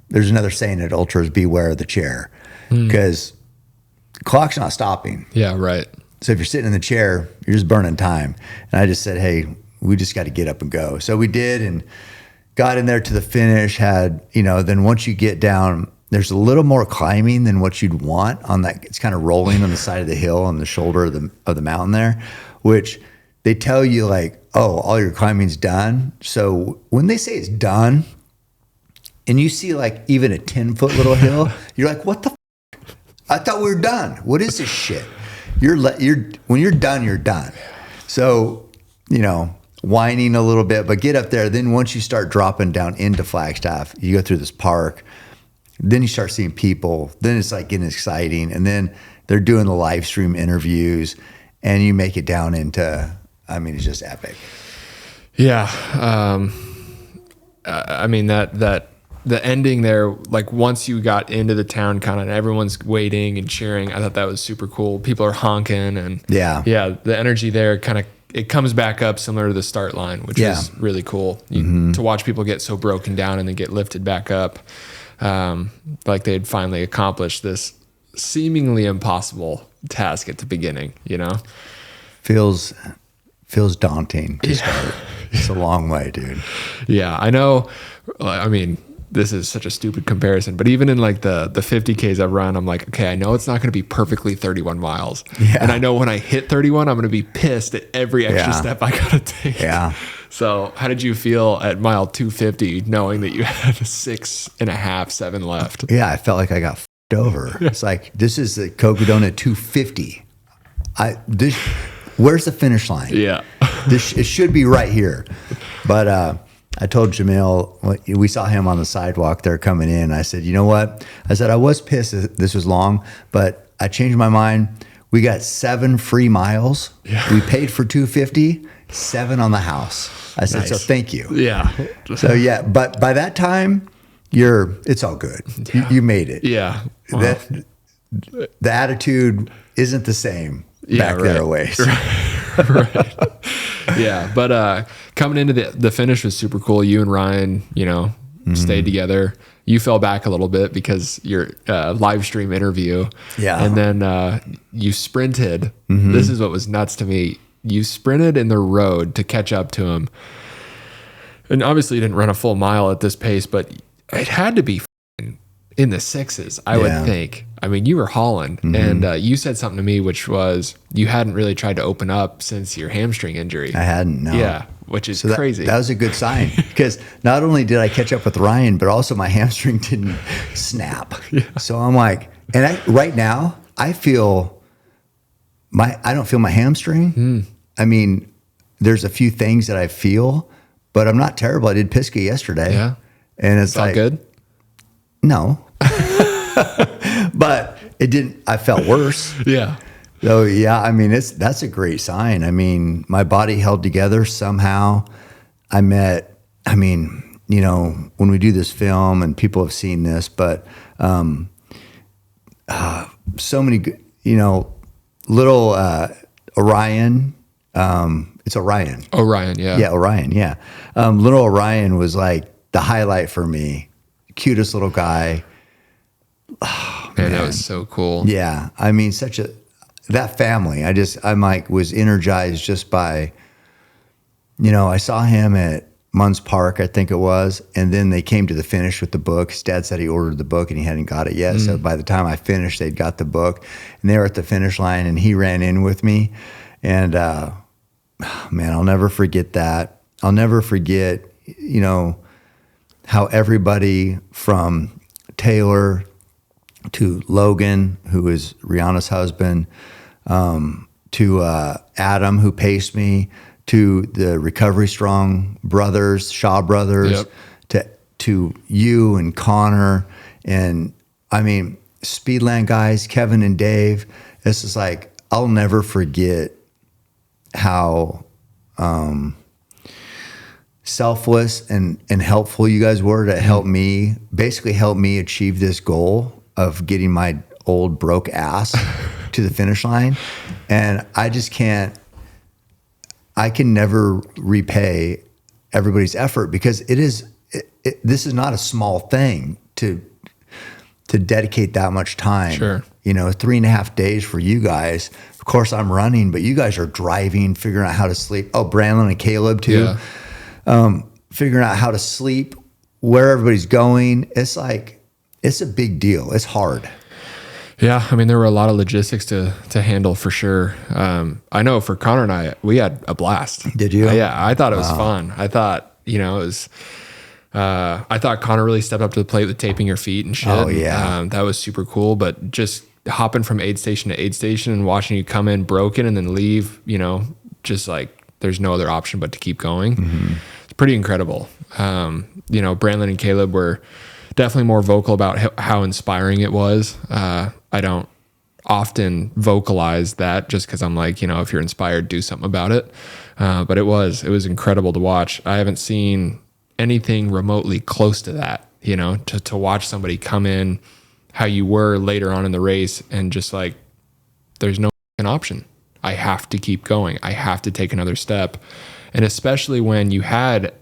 B: there's another saying at ultras, beware of the chair, because the clock's not stopping.
C: Yeah, right.
B: So if you're sitting in the chair, you're just burning time. And I just said, hey, we just got to get up and go. So we did, and got in there to the finish, then once you get down, there's a little more climbing than what you'd want on that. It's kind of rolling on the side of the hill on the shoulder of the mountain there, which they tell you like, oh, all your climbing's done. So when they say it's done and you see like even a 10-foot little hill, you're like, what the I thought we were done. What is this shit? when you're done, you're done. So, whining a little bit, but get up there. Then once you start dropping down into Flagstaff, you go through this park. Then you start seeing people. Then it's like getting exciting. And then they're doing the live stream interviews, and you make it down into, it's just epic.
C: Yeah. That the ending there, like once you got into the town kind of, everyone's waiting and cheering. I thought that was super cool. People are honking and the energy there kind of, it comes back up similar to the start line, which is really cool to watch people get so broken down and then get lifted back up. Like they'd finally accomplished this seemingly impossible task at the beginning,
B: Feels daunting to start. It's a long way, dude.
C: Yeah, I know. This is such a stupid comparison, but even in like the 50Ks I've run, I'm like, okay, I know it's not going to be perfectly 31 miles. Yeah. And I know when I hit 31, I'm going to be pissed at every extra step I got to take.
B: Yeah.
C: So how did you feel at mile 250 knowing that you had 6.5, 7 left?
B: Yeah, I felt like I got f***ed over. It's like, this is the Cocodona 250. Where's the finish line?
C: Yeah.
B: It should be right here. But I told Jamil, we saw him on the sidewalk there coming in. I said, you know what? I said, I was pissed that this was long, but I changed my mind. We got 7 free miles. Yeah. We paid for 250, 7 on the house. I said, so thank you.
C: Yeah.
B: So yeah, but by that time, it's all good.
C: Yeah.
B: You made it.
C: Yeah.
B: Wow. The attitude isn't the same back there a ways.
C: Right. Yeah. But coming into the finish was super cool. You and Ryan, stayed together. You fell back a little bit because your live stream interview.
B: Yeah.
C: And then you sprinted. This is what was nuts to me. You sprinted in the road to catch up to him. And obviously you didn't run a full mile at this pace, but it had to be in the 6s, I would think. You were hauling. And you said something to me, which was you hadn't really tried to open up since your hamstring injury.
B: I hadn't, no.
C: Yeah, which is crazy.
B: That was a good sign because not only did I catch up with Ryan, but also my hamstring didn't snap. Yeah. So I'm like, right now, I don't feel my hamstring. There's a few things that I feel, but I'm not terrible. I did Pisca yesterday.
C: Yeah.
B: And it's
C: felt
B: like,
C: good?
B: No. But it didn't, I felt worse.
C: Yeah.
B: So yeah, that's a great sign. My body held together somehow. When we do this film and people have seen this, but so many, little Orion, it's Orion.
C: Orion, yeah.
B: Yeah, Orion, yeah. Little Orion was like the highlight for me. Cutest little guy.
C: Oh, man, that was so cool.
B: Yeah. That family, was energized just by, I saw him at Munns Park, I think it was, and then they came to the finish with the book. His dad said he ordered the book and he hadn't got it yet. So by the time I finished, they'd got the book and they were at the finish line and he ran in with me. And, man, I'll never forget that. I'll never forget, how everybody from Taylor to Logan, who is Rihanna's husband, to Adam, who paced me, to the Recovery Strong brothers, Shaw brothers, to you and Conor, and Speedland guys, Kevin and Dave. This is like, I'll never forget how selfless and helpful you guys were to help me achieve this goal of getting my old broke ass to the finish line. And I can never repay everybody's effort because this is not a small thing to dedicate that much time.
C: Sure.
B: 3.5 days for you guys. Of course I'm running, but you guys are driving, figuring out how to sleep. Oh, Brandon and Caleb too.
C: Yeah.
B: Figuring out how to sleep, where everybody's going. It's like, it's a big deal. It's hard.
C: Yeah. There were a lot of logistics to handle for sure. I know for Conor and I, we had a blast.
B: Did you?
C: Yeah. I thought it was fun. I thought, it was, I thought Conor really stepped up to the plate with taping your feet and shit.
B: Oh yeah.
C: That was super cool, but just hopping from aid station to aid station and watching you come in broken and then leave, you know, just like there's no other option but to keep going. It's pretty incredible. You know, Brandon and Caleb were definitely more vocal about how inspiring it was. I don't often vocalize that just because I'm like, you know, if you're inspired, do something about it. But it was incredible to watch. I haven't seen anything remotely close to that, you know, to watch somebody come in how you were later on in the race and just like, there's no option. I have to keep going. I have to take another step. And especially when you had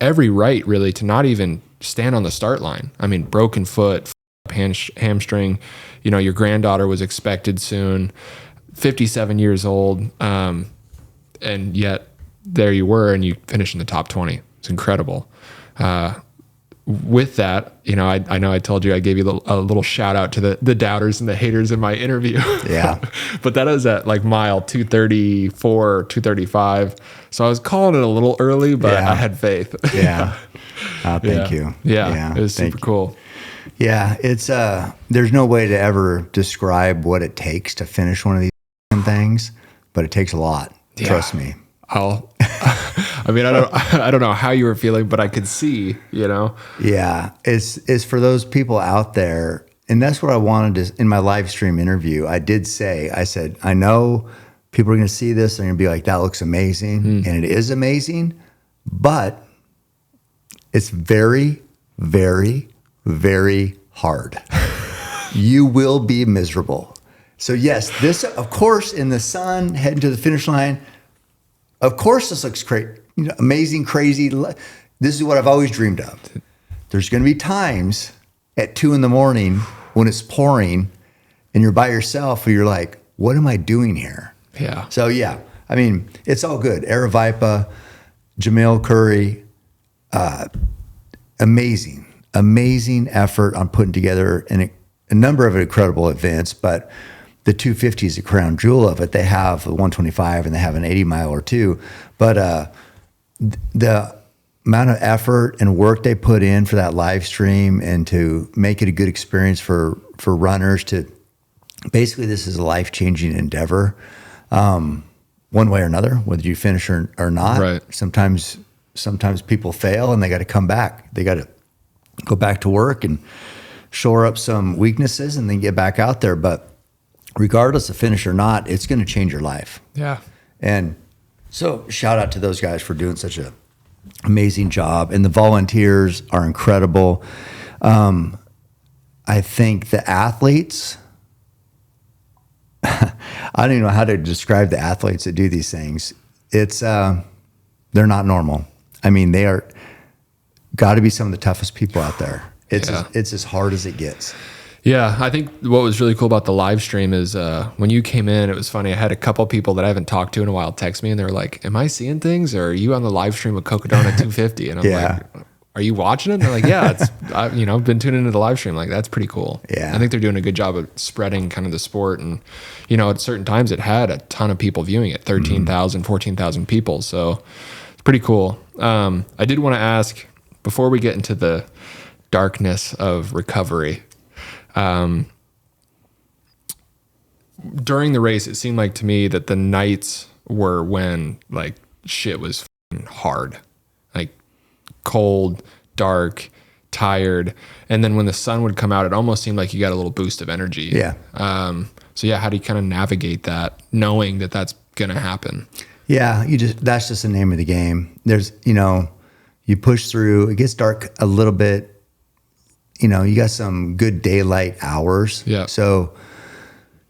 C: every right really to not even stand on the start line. I mean, broken foot, hamstring, you know, your granddaughter was expected soon, 57 years old. And yet there you were and you finished in the top 20. It's incredible. With that, you know, I know I told you I gave you a little shout out to the doubters and the haters in my interview.
B: Yeah.
C: But that was at like mile 234, 235. So I was calling it a little early, but I had faith.
B: Yeah. Thank you.
C: Yeah. It was super cool.
B: Yeah. It's, there's no way to ever describe what it takes to finish one of these things, but it takes a lot.
C: Yeah.
B: Trust me.
C: I mean, I don't know how you were feeling, but I could see, you know?
B: Yeah. It's for those people out there. And that's what I wanted to, in my live stream interview, I said, I know people are going to see this. They're going to be like, that looks amazing. And it is amazing, but it's very, very, very hard. You will be miserable. So yes, this, of course, in the sun, heading to the finish line, of course, this looks great, you know, amazing, crazy. This is what I've always dreamed of. There's going to be times at 2 a.m. when it's pouring and you're by yourself, where you're like, what am I doing here?
C: Yeah.
B: So yeah, I mean, it's all good. Aravipa, Jamil Curry, amazing effort on putting together a number of incredible events, but the 250 is the crown jewel of it. They have the 125 and they have an 80 mile or two, but the amount of effort and work they put in for that live stream and to make it a good experience for runners, to basically, this is a life-changing endeavor, one way or another, whether you finish or not.
C: Right.
B: Sometimes people fail and they got to come back. They got to go back to work and shore up some weaknesses and then get back out there. But regardless of finish or not, it's going to change your life.
C: Yeah.
B: And so shout out to those guys for doing such an amazing job. And the volunteers are incredible. I think the athletes, I don't even know how to describe the athletes that do these things. It's, they're not normal. I mean, they are got to be some of the toughest people out there. It's as hard as it gets.
C: Yeah, I think what was really cool about the live stream is when you came in, it was funny. I had a couple people that I haven't talked to in a while text me, and they were like, "Am I seeing things, or are you on the live stream with Cocodona 250?" And I'm like, "Are you watching it?" And they're like, "Yeah, I've been tuning into the live stream. Like, that's pretty cool."
B: Yeah,
C: I think they're doing a good job of spreading kind of the sport, and at certain times it had a ton of people viewing it, 13,000, 14,000 people. So it's pretty cool. I did want to ask, before we get into the darkness of recovery, during the race, it seemed like to me that the nights were when like shit was hard, like cold, dark, tired. And then when the sun would come out, it almost seemed like you got a little boost of energy.
B: Yeah.
C: So yeah, how do you kind of navigate that, knowing that that's going to happen?
B: Yeah. That's just the name of the game. There's, you push through, it gets dark a little bit. You got some good daylight hours.
C: Yeah.
B: So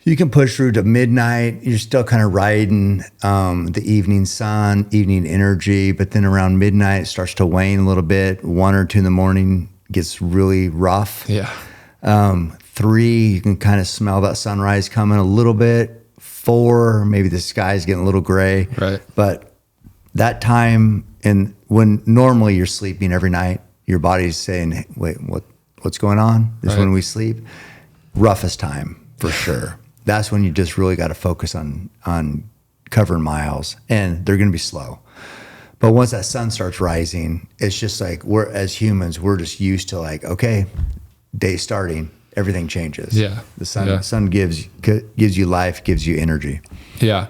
B: you can push through to midnight. You're still kind of riding the evening sun, evening energy. But then around midnight, it starts to wane a little bit. 1 or 2 in the morning gets really rough.
C: Yeah.
B: 3, you can kind of smell that sunrise coming a little bit. 4, maybe the sky's getting a little gray.
C: Right.
B: But that time, and when normally you're sleeping every night, your body's saying, hey, wait, what's going on? This is when we sleep. Roughest time for sure. That's when you just really got to focus on covering miles, and they're going to be slow. But once that sun starts rising, it's just like as humans, we're just used to like, okay, day starting. everything changes.
C: Yeah.
B: The sun,
C: Yeah.
B: sun gives you life, gives you energy.
C: Yeah.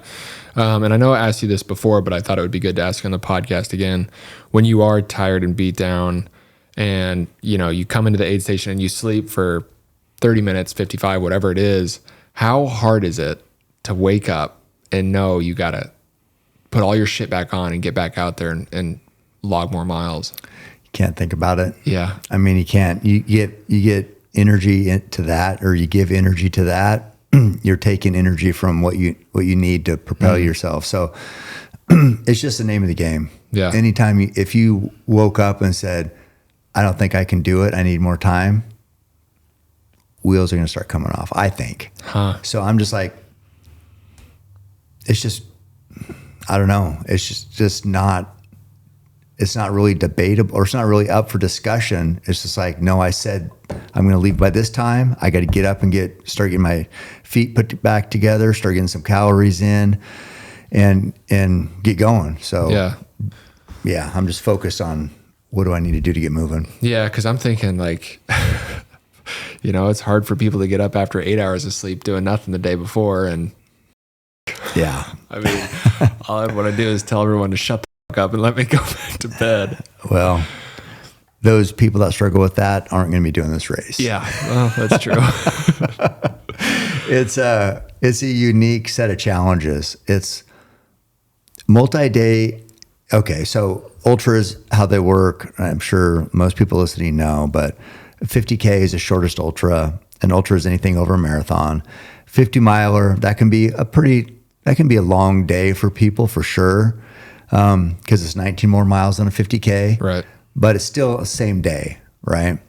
C: And I know I asked you this before, but I thought it would be good to ask on the podcast again. When you are tired and beat down and, you know, you come into the aid station and you sleep for 30 minutes, 55, whatever it is, how hard is it to wake up and know you got to put all your shit back on and get back out there and log more miles?
B: You can't think about it.
C: Yeah.
B: I mean, you can't. You get energy into that, or you give energy to that. You're taking energy from what you need to propel yourself. So it's just the name of the game.
C: Yeah.
B: Anytime if you woke up and said, I don't think I can do it, I need more time, wheels are going to start coming off, I think. So I'm just like, it's just, I don't know. It's just not, it's not really debatable, or it's not really up for discussion. It's just like, no, I said I'm going to leave by this time. I got to get up and start getting my feet put back together, start getting some calories in, and get going. So yeah, I'm just focused on what do I need to do to get moving.
C: Yeah, because I'm thinking like, you know, it's hard for people to get up after 8 hours of sleep doing nothing the day before. And
B: yeah,
C: I mean, all I want to do is tell everyone to shut the fuck up and let me go back to bed.
B: Well, those people that struggle with that aren't going to be doing this race.
C: Yeah, well, that's true.
B: It's a unique set of challenges. It's multi-day. Okay, so ultras, how they work, I'm sure most people listening know, but 50K is the shortest ultra. An ultra is anything over a marathon. 50 miler, that can be a long day for people for sure, because it's 19 more miles than a 50K.
C: Right.
B: But it's still the same day, right?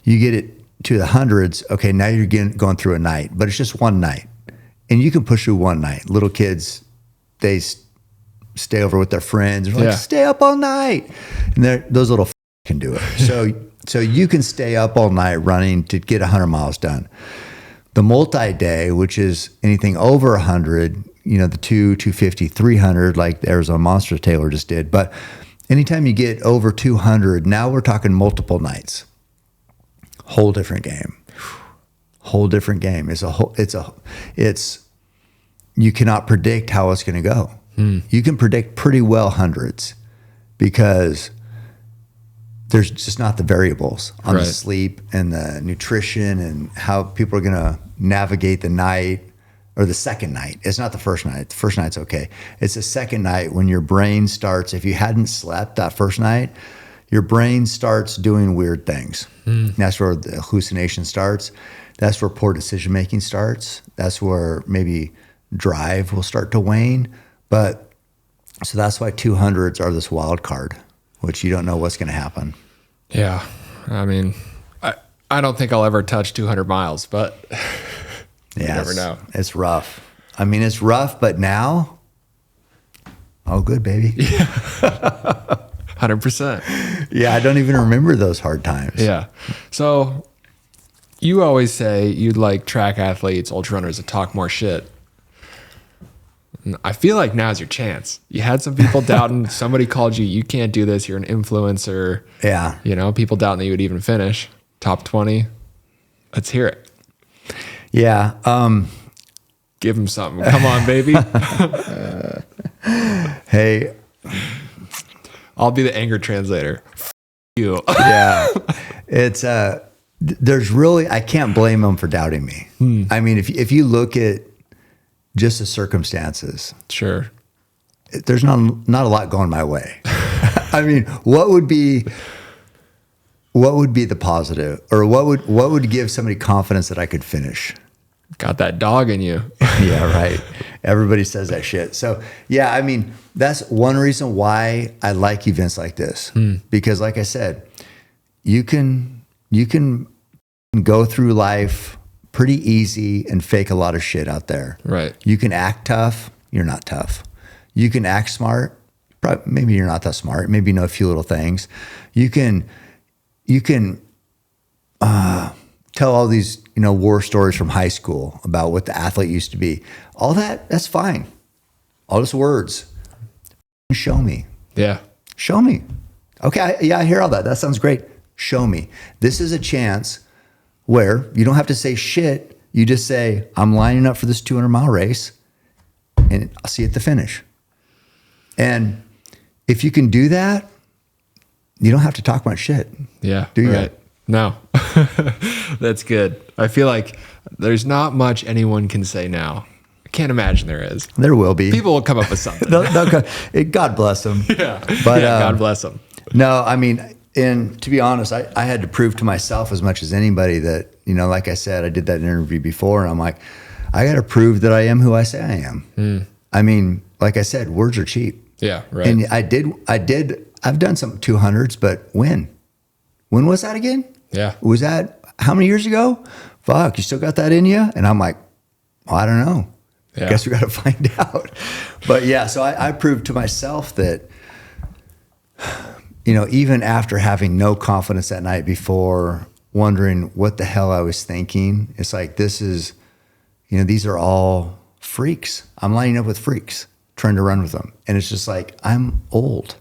B: You get it to the hundreds. Okay, now you're going through a night, but it's just one night, and you can push through one night. Little kids, they stay over with their friends. They're like, stay up all night, and those little can do it. So you can stay up all night running to get 100 miles done. The multi-day, which is anything over 100, you know, the 250, 300, like the Arizona Monster Taylor just did. But anytime you get over 200, now we're talking multiple nights. Whole different game. Whole different game. It's you cannot predict how it's going to go. You can predict pretty well hundreds, because there's just not the variables on the sleep and the nutrition and how people are going to navigate the night, or the second night. It's not the first night. The first night's okay. It's the second night when your brain starts, if you hadn't slept that first night, your brain starts doing weird things. That's where the hallucination starts. That's where poor decision-making starts. That's where maybe drive will start to wane. But so that's why 200s are this wild card, which you don't know what's going to happen.
C: Yeah. I mean, I don't think I'll ever touch 200 miles, but you never know.
B: It's rough. I mean, it's rough, but now, oh, good, baby.
C: Yeah. 100%.
B: Yeah, I don't even remember those hard times.
C: Yeah. So you always say you'd like track athletes, ultra runners to talk more shit. I feel like now's your chance. You had some people doubting. Somebody called you can't do this. You're an influencer.
B: Yeah.
C: You know, people doubting that you would even finish. Top 20. Let's hear it.
B: Yeah.
C: Give them something. Come on, baby.
B: Hey.
C: I'll be the anger translator. You.
B: Yeah. It's, there's really, I can't blame them for doubting me. I mean, if you look at just the circumstances,
C: Sure.
B: there's not a lot going my way. I mean, what would be the positive, or what would give somebody confidence that I could finish?
C: Got that dog in you.
B: Yeah, right. Everybody says that shit. So yeah, I mean, that's one reason why I like events like this, because like I said, you can go through life pretty easy and fake a lot of shit out there.
C: Right.
B: You can act tough. You're not tough. You can act smart. Maybe you're not that smart. Maybe you know a few little things. You can tell all these, war stories from high school about what the athlete used to be. All that's fine. All just words. Show me.
C: Yeah.
B: Show me. Okay. I hear all that. That sounds great. Show me. This is a chance where you don't have to say shit. You just say, I'm lining up for this 200-mile race and I'll see you at the finish. And if you can do that, you don't have to talk much shit.
C: Yeah.
B: Do you?
C: Right. No. That's good. I feel like there's not much anyone can say now. I can't imagine there is.
B: There will be.
C: People will come up with something.
B: God bless them.
C: Yeah.
B: But,
C: God bless them.
B: No, I mean, and to be honest, I had to prove to myself as much as anybody that, like I said, I did that interview before, and I'm like, I got to prove that I am who I say I am. I mean, like I said, words are cheap.
C: Yeah, right.
B: And I've done some 200s, but when? When was that again?
C: Yeah.
B: Was that how many years ago? Fuck, you still got that in you? And I'm like, well, I don't know.
C: Yeah.
B: Guess we got to find out. But yeah, so I proved to myself that, even after having no confidence that night before, wondering what the hell I was thinking, it's like, this is, these are all freaks. I'm lining up with freaks, trying to run with them. And it's just like, I'm old.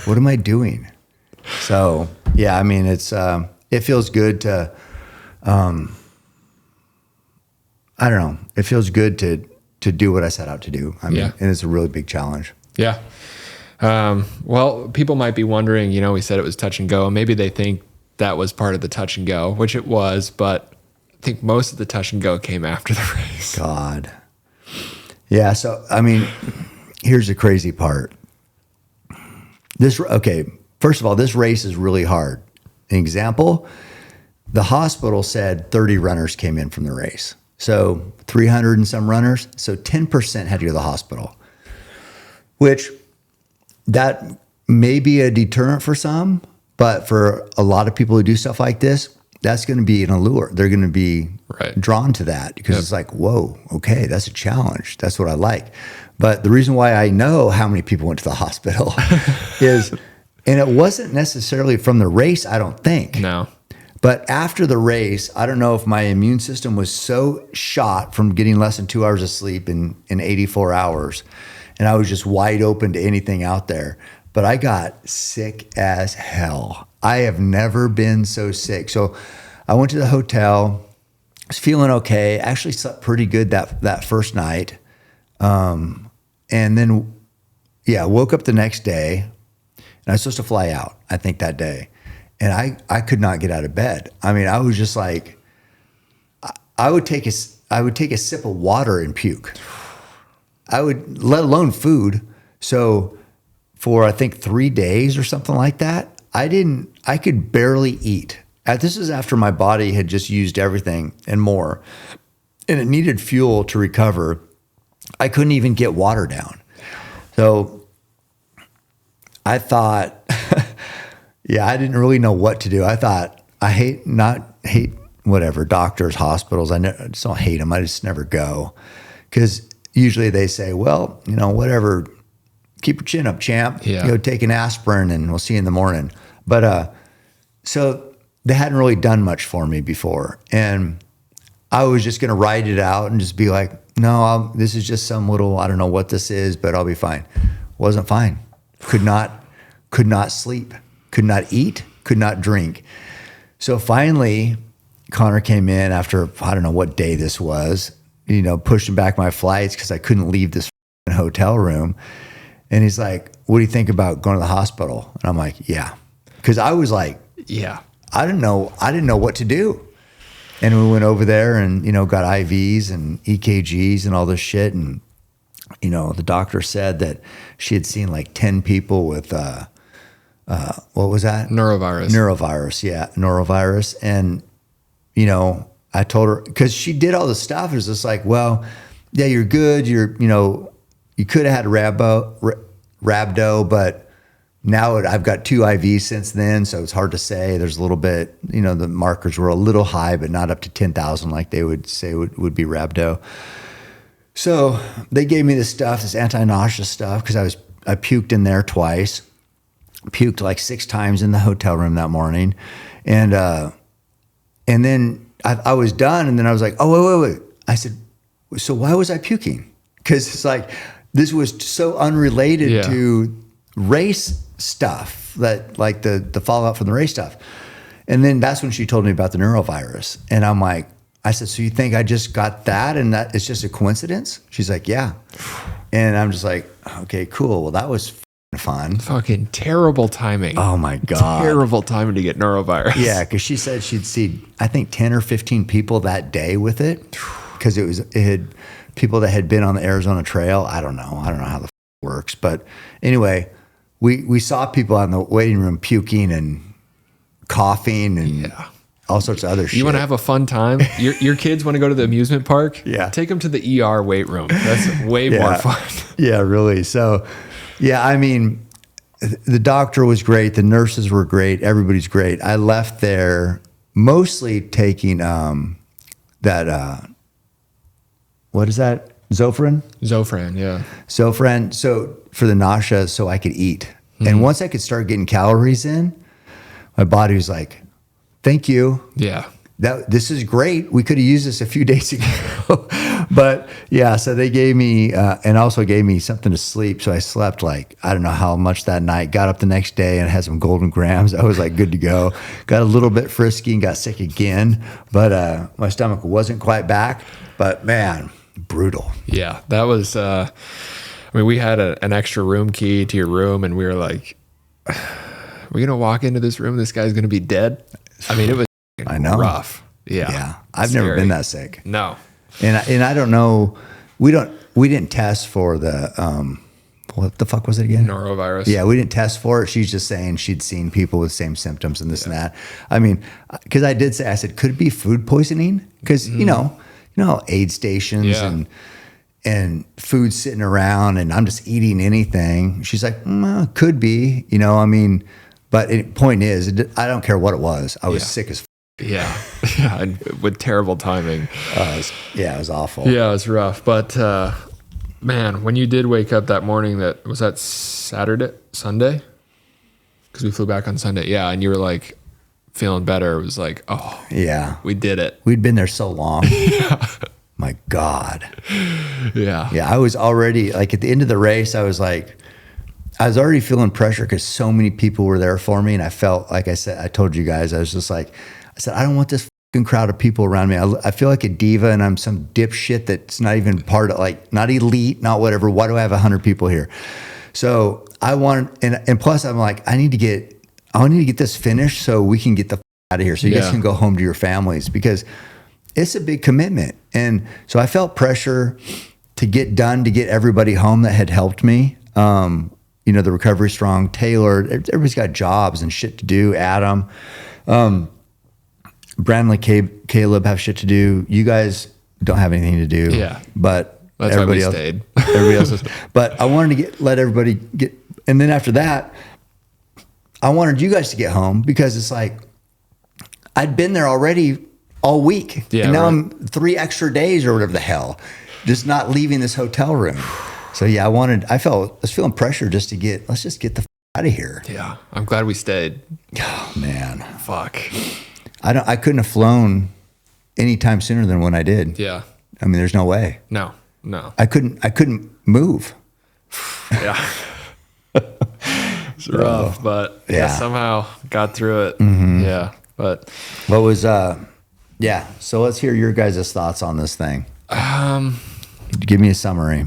B: What am I doing? So yeah, I mean, it feels good to, I don't know. It feels good to do what I set out to do. I mean, and it's a really big challenge.
C: Yeah. Well, people might be wondering, we said it was touch and go. Maybe they think that was part of the touch and go, which it was, but I think most of the touch and go came after the race.
B: God. Yeah. So, I mean, here's the crazy part. First of all, this race is really hard. An example, the hospital said 30 runners came in from the race. So 300 and some runners. So 10% had to go to the hospital, which that may be a deterrent for some, but for a lot of people who do stuff like this, that's going to be an allure. They're going to be drawn to that because it's like, whoa, okay, that's a challenge. That's what I like. But the reason why I know how many people went to the hospital is, and it wasn't necessarily from the race, I don't think.
C: No.
B: But after the race, I don't know if my immune system was so shot from getting less than 2 hours of sleep in 84 hours, and I was just wide open to anything out there. But I got sick as hell. I have never been so sick. So I went to the hotel, was feeling okay, actually slept pretty good that first night. And then, woke up the next day, and I was supposed to fly out, I think, that day. And I could not get out of bed. I mean, I was just like, I would take a sip of water and puke. Let alone food. So for, I think, 3 days or something like that, I could barely eat. This is after my body had just used everything and more, and it needed fuel to recover. I couldn't even get water down. So I thought, I didn't really know what to do. I thought, I hate whatever, doctors, hospitals. I just don't hate them. I just never go. Because usually they say, well, whatever, keep your chin up, champ.
C: Yeah.
B: Go take an aspirin and we'll see you in the morning. But so they hadn't really done much for me before. And I was just going to ride it out and just be like, no, this is just some little, I don't know what this is, but I'll be fine. Wasn't fine. Could not sleep. Could not eat, could not drink. So finally, Conor came in after, I don't know what day this was, pushing back my flights because I couldn't leave this hotel room. And he's like, what do you think about going to the hospital? And I'm like, yeah. Because I was like, I didn't know what to do. And we went over there and, got IVs and EKGs and all this shit. And, the doctor said that she had seen like 10 people with, what was that? Norovirus, yeah, norovirus. And, I told her, because she did all the stuff, it was just like, well, yeah, you're good. You could have had rhabdo, but now I've got 2 IVs since then, so it's hard to say. There's a little bit, the markers were a little high, but not up to 10,000 like they would say would be rhabdo. So they gave me this stuff, this anti-nausea stuff, because I puked in there twice. Puked like 6 times in the hotel room that morning. And then I was done. And then I was like, oh, wait. I said, so why was I puking? Because it's like, this was so unrelated to race stuff, that like the fallout from the race stuff. And then that's when she told me about the neurovirus. And I'm like, I said, so you think I just got that and that it's just a coincidence? She's like, yeah. And I'm just like, okay, cool. Well, that was fun.
C: Fucking terrible timing.
B: Oh my God.
C: Terrible timing to get norovirus.
B: Yeah, because she said she'd see, I think, 10 or 15 people that day with it. Because it had people that had been on the Arizona Trail. I don't know how the works. But anyway, we saw people in the waiting room puking and coughing and all sorts of other shit.
C: You want to have a fun time? Your kids want to go to the amusement park?
B: Yeah.
C: Take them to the ER weight room. That's way more fun.
B: Yeah, really. So, yeah, I mean, the doctor was great. The nurses were great. Everybody's great. I left there mostly taking that, what is that? Zofran,
C: yeah.
B: Zofran. So for the nausea, so I could eat. And once I could start getting calories in, my body was like, thank you.
C: Yeah.
B: This is great. We could have used this a few days ago. But yeah, so they gave me, and also gave me something to sleep. So I slept like, I don't know how much that night, got up the next day and had some golden grams. I was like good to go. Got a little bit frisky and got sick again. But my stomach wasn't quite back. But man, brutal.
C: Yeah, that was, I mean, we had an extra room key to your room and we were like, we're going to walk into this room. This guy's going to be dead. I mean, it was
B: I know.
C: rough. Yeah.
B: Yeah. I've never been that sick.
C: No.
B: And I don't know. We didn't test for the, what the fuck was it again?
C: Norovirus.
B: Yeah, we didn't test for it. She's just saying she'd seen people with same symptoms and this and that. I mean, because I did say, I said, could it be food poisoning? Because you know aid stations and food sitting around and I'm just eating anything. She's like, could be. I mean, but the point is, I don't care what it was. I was sick as.
C: Yeah, and with terrible timing.
B: It was awful.
C: Yeah, it was rough. But man, when you did wake up that morning, was that Sunday? Because we flew back on Sunday. Yeah, and you were like feeling better. It was like, oh,
B: yeah,
C: we did it.
B: We'd been there so long. My God.
C: Yeah.
B: Yeah, I was already like at the end of the race. I was already feeling pressure because so many people were there for me, and I felt like I said, I told you guys, I was just like. I said, I don't want this fucking crowd of people around me. I feel like a diva and I'm some dipshit that's not even part of, like, not elite, not whatever. Why do I have 100 people here? So I want, and plus I'm like, I need to get this finished so we can get the out of here. So you guys can go home to your families because it's a big commitment. And so I felt pressure to get done, to get everybody home that had helped me. The Recovery Strong, Taylor, everybody's got jobs and shit to do. Adam, Brandley, Caleb have shit to do. You guys don't have anything to do.
C: Yeah.
B: But
C: that's
B: everybody
C: why we
B: else,
C: stayed.
B: Everybody else is. But I wanted to let everybody get, and then after that, I wanted you guys to get home because it's like, I'd been there already all week.
C: Yeah,
B: and now
C: right.
B: I'm 3 extra days or whatever the hell, just not leaving this hotel room. So yeah, I was feeling pressure just to let's just get the out of here.
C: Yeah. I'm glad we stayed.
B: Oh man.
C: Fuck.
B: I couldn't have flown any time sooner than when I did.
C: Yeah.
B: I mean, there's no way.
C: No.
B: I couldn't move.
C: Yeah. It's rough, but somehow got through it.
B: Mm-hmm.
C: Yeah. But
B: what was so let's hear your guys' thoughts on this thing. Give me a summary.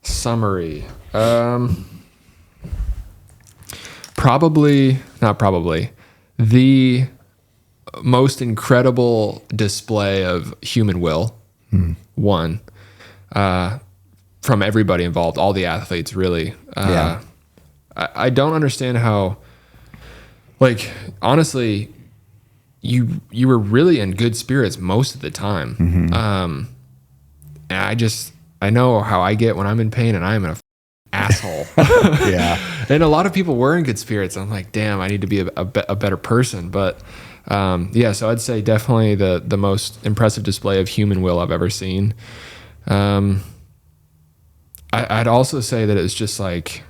C: The most incredible display of human will, one, from everybody involved, all the athletes, really. I don't understand how, like, honestly, you were really in good spirits most of the time. And I know how I get when I'm in pain and I'm an asshole.
B: Yeah.
C: And a lot of people were in good spirits. I'm like, damn, I need to be a better person. But so I'd say definitely the most impressive display of human will I've ever seen. I'd also say that it's just like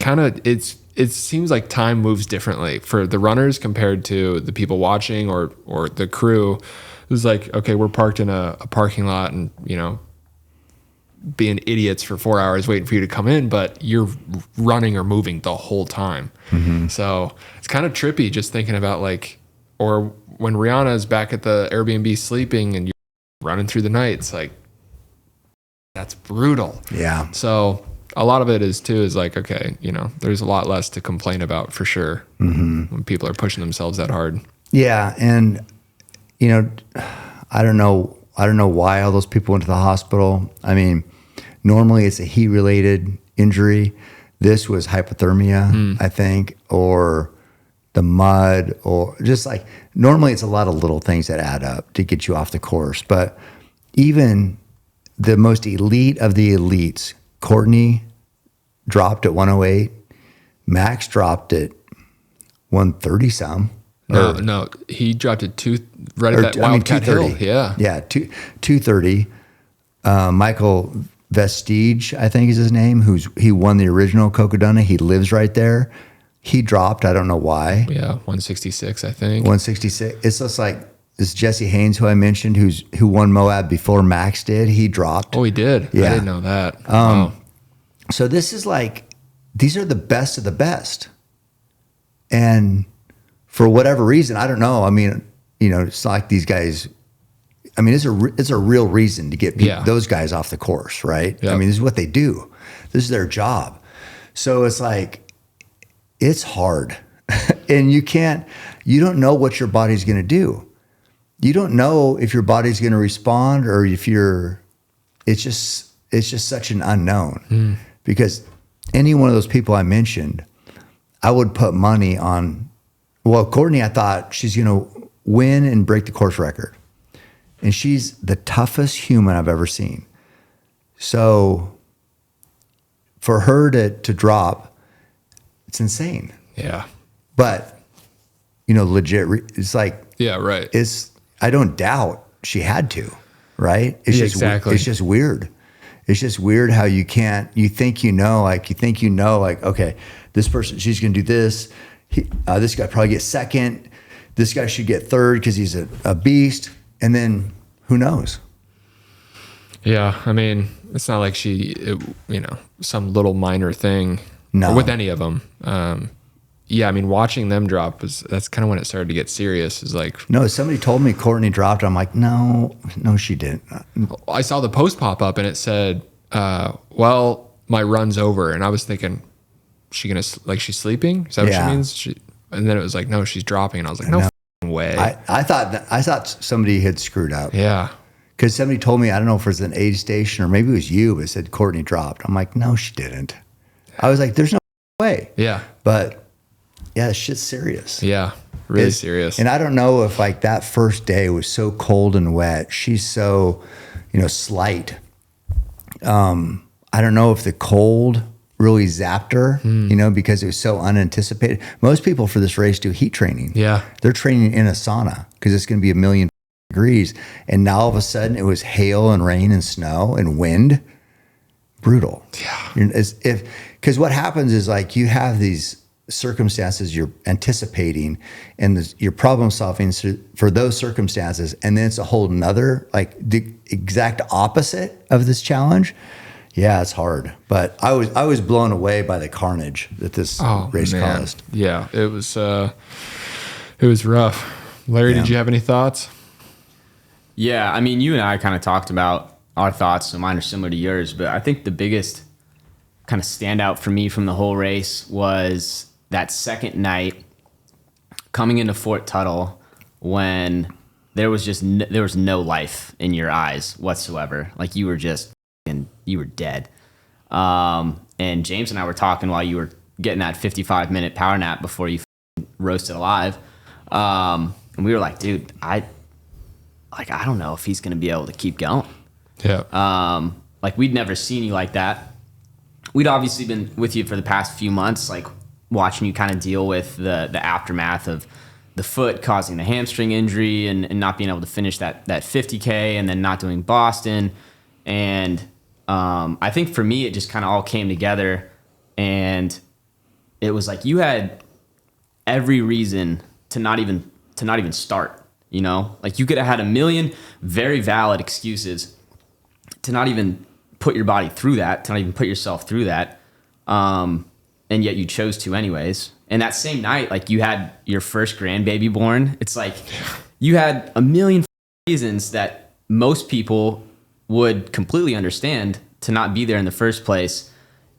C: it seems like time moves differently for the runners compared to the people watching or the crew. It was like, okay, we're parked in a parking lot and, being idiots for 4 hours waiting for you to come in, but you're running or moving the whole time. So it's kind of trippy just thinking about like, or when Rihanna's back at the Airbnb sleeping and you're running through the night, it's like, that's brutal.
B: Yeah.
C: So a lot of it is like, okay, you know, there's a lot less to complain about for sure when people are pushing themselves that hard.
B: Yeah. And, you know, I don't know why all those people went to the hospital. I mean, normally it's a heat related injury. This was hypothermia, I think, or the mud, or just like, normally it's a lot of little things that add up to get you off the course. But even the most elite of the elites, Courtney dropped at 108, Max dropped at 130 some.
C: No, he dropped it right at that Wildcat hill. Yeah,
B: 230. Michael Vestige, I think is his name. He won the original Cocodona. He lives right there. He dropped. I don't know why.
C: Yeah, 166, I think.
B: 166. It's just like this Jesse Haynes, who I mentioned, who won Moab before Max did. He dropped.
C: Oh, he did.
B: Yeah.
C: I didn't know that. Wow.
B: So this is like, these are the best of the best. And for whatever reason, I don't know. I mean, you know, it's not like these guys, I mean, it's a real reason to get those guys off the course, right?
C: Yep.
B: I mean, this is what they do. This is their job. So it's like, it's hard. And you don't know what your body's going to do. You don't know if your body's going to respond or if it's just such an unknown. Because any one of those people I mentioned, I would put money on. Well, Courtney, I thought she's going to win and break the course record. And she's the toughest human I've ever seen. So for her to drop, it's insane.
C: Yeah.
B: But, you know, legit, it's like,
C: Yeah, right.
B: I don't doubt she had to, right? It's just,
C: exactly.
B: It's just weird. It's just weird how you think you know, okay, this person, she's going to do this. This guy probably gets second. This guy should get third because he's a beast. And then who knows?
C: Yeah, I mean, it's not like some little minor thing.
B: No.
C: Or with any of them. Yeah, I mean, watching them drop that's kind of when it started to get serious. Is like,
B: no, somebody told me Courtney dropped. I'm like, no, she didn't.
C: I saw the post pop up and it said, well, my run's over. And I was thinking, she's sleeping? Is that what she means? And then it was like, no, she's dropping. And I was like, no f***ing way.
B: I thought somebody had screwed up.
C: Yeah.
B: Because somebody told me, I don't know if it was an aid station or maybe it was you, but it said Courtney dropped. I'm like, no, she didn't. I was like, there's no way.
C: Yeah.
B: But yeah, this shit's serious.
C: Yeah, really serious.
B: And I don't know if like that first day was so cold and wet. She's so, slight. I don't know if the cold really zapped her, because it was so unanticipated. Most people for this race do heat training.
C: Yeah. They're
B: training in a sauna because it's going to be 1,000,000 degrees. And now all of a sudden it was hail and rain and snow and wind. Brutal.
C: Yeah.
B: Because what happens is like you have these circumstances you're anticipating and you're problem solving for those circumstances, and then it's a whole nother, like the exact opposite of this challenge. Yeah, it's hard. But I was blown away by the carnage that this race caused.
C: Yeah, it was rough. Larry, did you have any thoughts?
D: Yeah, I mean, you and I kind of talked about our thoughts, so mine are similar to yours, but I think the biggest kind of standout for me from the whole race was that second night coming into Fort Tuttle when there was no life in your eyes whatsoever. Like you were dead. And James and I were talking while you were getting that 55-minute power nap before you roasted alive. And we were like, dude, I don't know if he's going to be able to keep going.
C: Yeah.
D: Like we'd never seen you like that. We'd obviously been with you for the past few months, like watching you kind of deal with the aftermath of the foot causing the hamstring injury and not being able to finish that 50K and then not doing Boston. And I think for me, it just kind of all came together, and it was like you had every reason to not even start, like you could have had 1,000,000 very valid excuses to not even put your body through that, to not even put yourself through that. And yet you chose to anyways. And that same night, like you had your first grandbaby born. It's like you had a million reasons that most people would completely understand to not be there in the first place.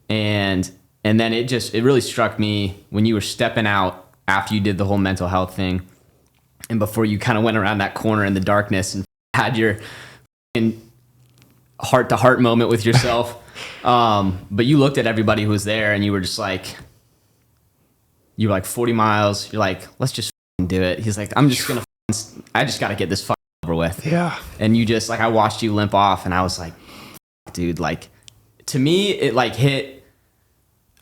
D: And then it really struck me when you were stepping out after you did the whole mental health thing and before you kind of went around that corner in the darkness and had your heart to heart moment with yourself. But you looked at everybody who was there and you were just like, you were like 40 miles. You're like, let's just do it. He's like, I just got to get this over with.
C: Yeah.
D: And you just like, I watched you limp off and I was like, dude, like to me, it like hit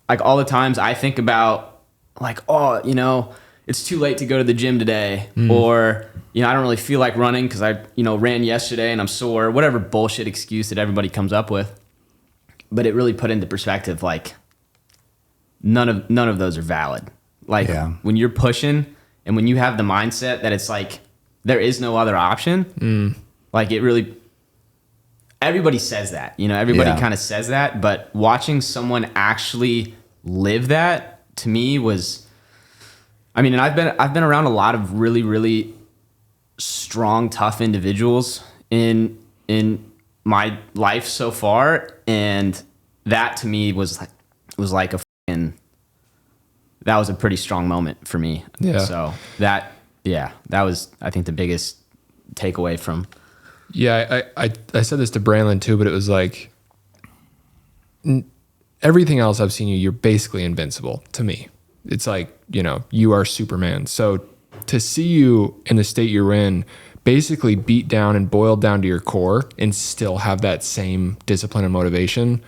D: like all the times I think about like, oh, you know, it's too late to go to the gym today. Or, you know, I don't really feel like running because I, you know, ran yesterday and I'm sore, whatever bullshit excuse that everybody comes up with. But it really put into perspective, like none of those are valid. Like when you're pushing and when you have the mindset that it's like, there is no other option. Like it really, everybody says that, you know, everybody kind of says that, but watching someone actually live that to me was, I mean, and I've been around a lot of really, really strong, tough individuals in my life so far. And that to me was like a fucking, that was a pretty strong moment for me.
C: Yeah.
D: So that was, I think, the biggest takeaway from.
C: Yeah. I said this to Brandon too, but it was like everything else I've seen you're basically invincible to me. It's like, you know, you are Superman. So to see you in the state you're in, basically beat down and boiled down to your core and still have that same discipline and motivation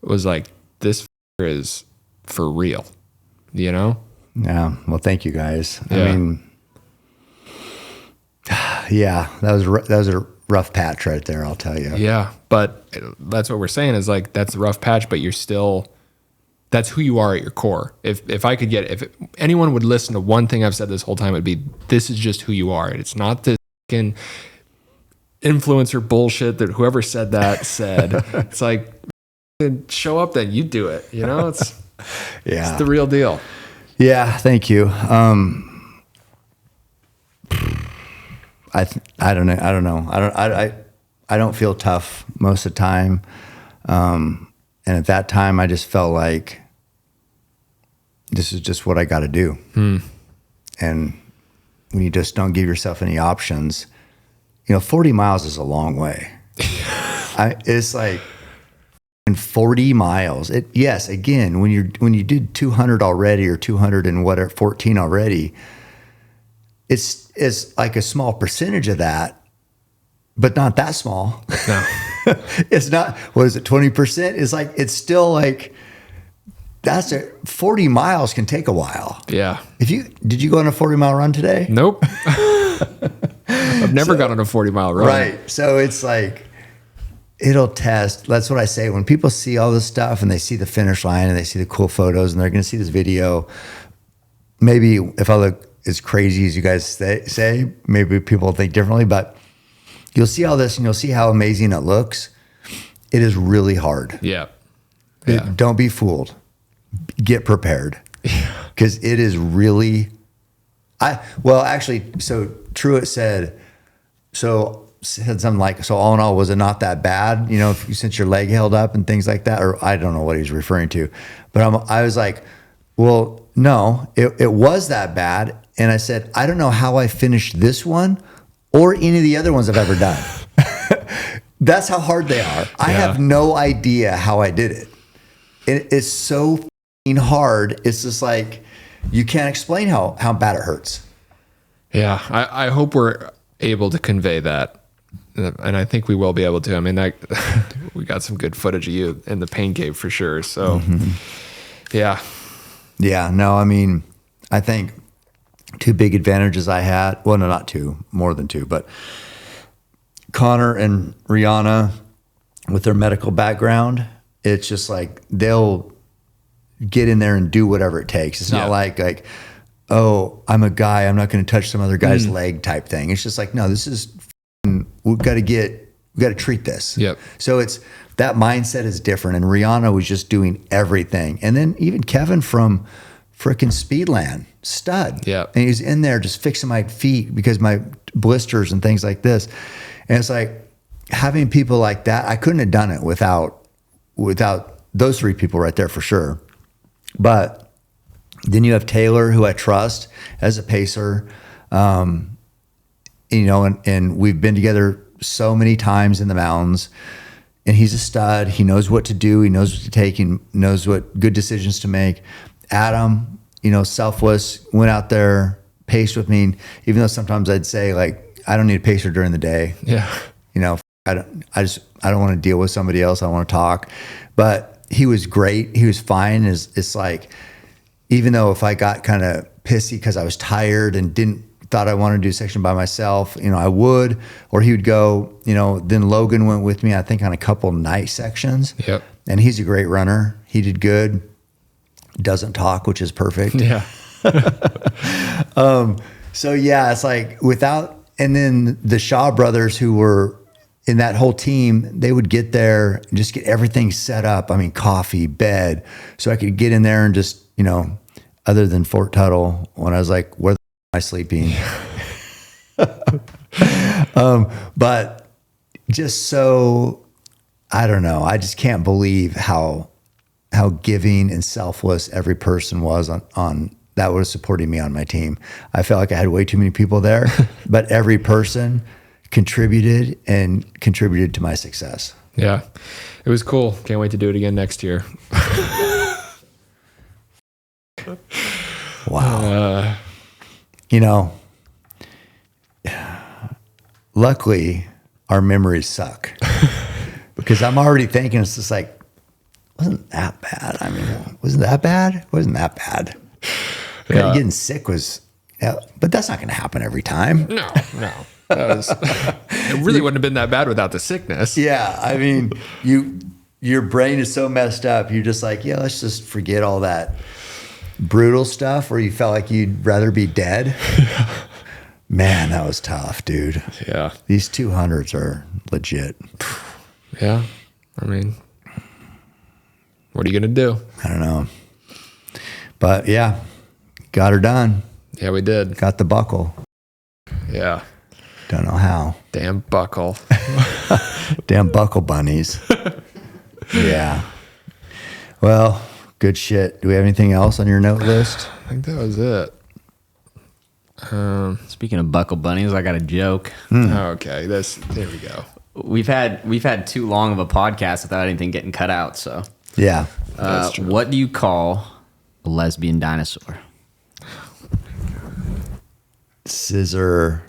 C: was like, this is for real, you know?
B: Yeah. Well, thank you guys.
C: Yeah.
B: I mean, yeah, that was a rough patch right there, I'll tell you.
C: Yeah. But that's what we're saying is like, that's a rough patch, but you're still, that's who you are at your core. If anyone would listen to one thing I've said this whole time, it'd be, this is just who you are. It's not this fucking influencer bullshit that whoever said that said. It's like, show up, then you do it. You know, it's the real deal.
B: Yeah. Thank you. I don't know. I don't feel tough most of the time. And at that time I just felt like this is just what I got to do. And when you just don't give yourself any options, you know, 40 miles is a long way. It's like, in 40 miles. Yes, again, when you did 200 already or 200 and whatever 14 already, it's like a small percentage of that, but not that small.
C: No.
B: It's not, what is it, 20%? It's like, it's still like, 40 miles can take a while.
C: Yeah.
B: Did you go on a 40-mile run today?
C: Nope. I've never gone on a 40-mile run.
B: Right. So it's like, it'll test. That's what I say. When people see all this stuff and they see the finish line and they see the cool photos and they're going to see this video, maybe if I look as crazy as you guys say, maybe people will think differently, but you'll see all this and you'll see how amazing it looks. It is really hard.
C: Yeah.
B: Don't be fooled. Get prepared. Because it is really, so Truett said something like, so all in all, was it not that bad? You know, since your leg held up and things like that, or I don't know what he's referring to, but I was like, well, no, it was that bad. And I said, I don't know how I finished this one or any of the other ones I've ever done. That's how hard they are. I have no idea how I did it. It's so hard. It's just like, you can't explain how bad it hurts.
C: Yeah. I hope we're able to convey that. And I think we will be able to. I mean, we got some good footage of you in the pain cave for sure. So, yeah.
B: Yeah. No, I mean, I think two big advantages I had. Well, no, not two, more than two, but Conor and Rihanna with their medical background, it's just like they'll get in there and do whatever it takes. It's not like, oh, I'm a guy, I'm not going to touch some other guy's leg type thing. It's just like, no, this is, we've got to get We got to treat this.
C: Yep.
B: So it's that mindset is different. And Rihanna was just doing everything. And then even Kevin from frickin' Speedland, stud.
C: Yep.
B: And he's in there just fixing my feet because my blisters and things like this. And it's like having people like that. I couldn't have done it without those three people right there for sure. But then you have Taylor, who I trust as a pacer. You know, and we've been together so many times in the mountains, and he's a stud. He knows what to do. He knows what to take. He knows what good decisions to make. Adam, you know, selfless, went out there, paced with me. Even though sometimes I'd say like, I don't need a pacer during the day.
C: Yeah.
B: You know, I don't want to deal with somebody else. I want to talk. But he was great. He was fine. It's like, even though if I got kind of pissy because I was tired and thought I wanted to do a section by myself, you know, I would, or he would go, you know, then Logan went with me, I think, on a couple night sections.
C: Yep.
B: And he's a great runner. He did good. Doesn't talk, which is perfect.
C: Yeah.
B: So yeah, it's like and then the Shaw brothers who were in that whole team, they would get there and just get everything set up. I mean, coffee, bed. So I could get in there and just, you know, other than Fort Tuttle, when I was like, where the am I sleeping? But just so, I don't know. I just can't believe how giving and selfless every person was on that was supporting me on my team. I felt like I had way too many people there, but every person contributed to my success.
C: Yeah. It was cool. Can't wait to do it again next year.
B: Wow. You know, luckily our memories suck because I'm already thinking it's just like, wasn't that bad. I mean, wasn't that bad? Wasn't that bad.
C: Yeah.
B: Getting sick was, yeah, but that's not going to happen every time.
C: No. It really wouldn't have been that bad without the sickness.
B: Yeah. I mean, your brain is so messed up. You're just like, yeah, let's just forget all that brutal stuff where you felt like you'd rather be dead. Man, that was tough, dude.
C: Yeah.
B: These 200s are legit.
C: Yeah. I mean, what are you going to do?
B: I don't know. But yeah, got her done.
C: Yeah, we did.
B: Got the buckle.
C: Yeah.
B: Don't know how.
C: Damn buckle.
B: Damn buckle bunnies. Yeah. Well, good shit. Do we have anything else on your note list?
C: I think that was it.
D: Speaking of buckle bunnies, I got a joke.
C: Okay. There we go.
D: We've had too long of a podcast without anything getting cut out. So
B: Yeah.
C: That's true.
D: what do you call a lesbian dinosaur?
B: Scissor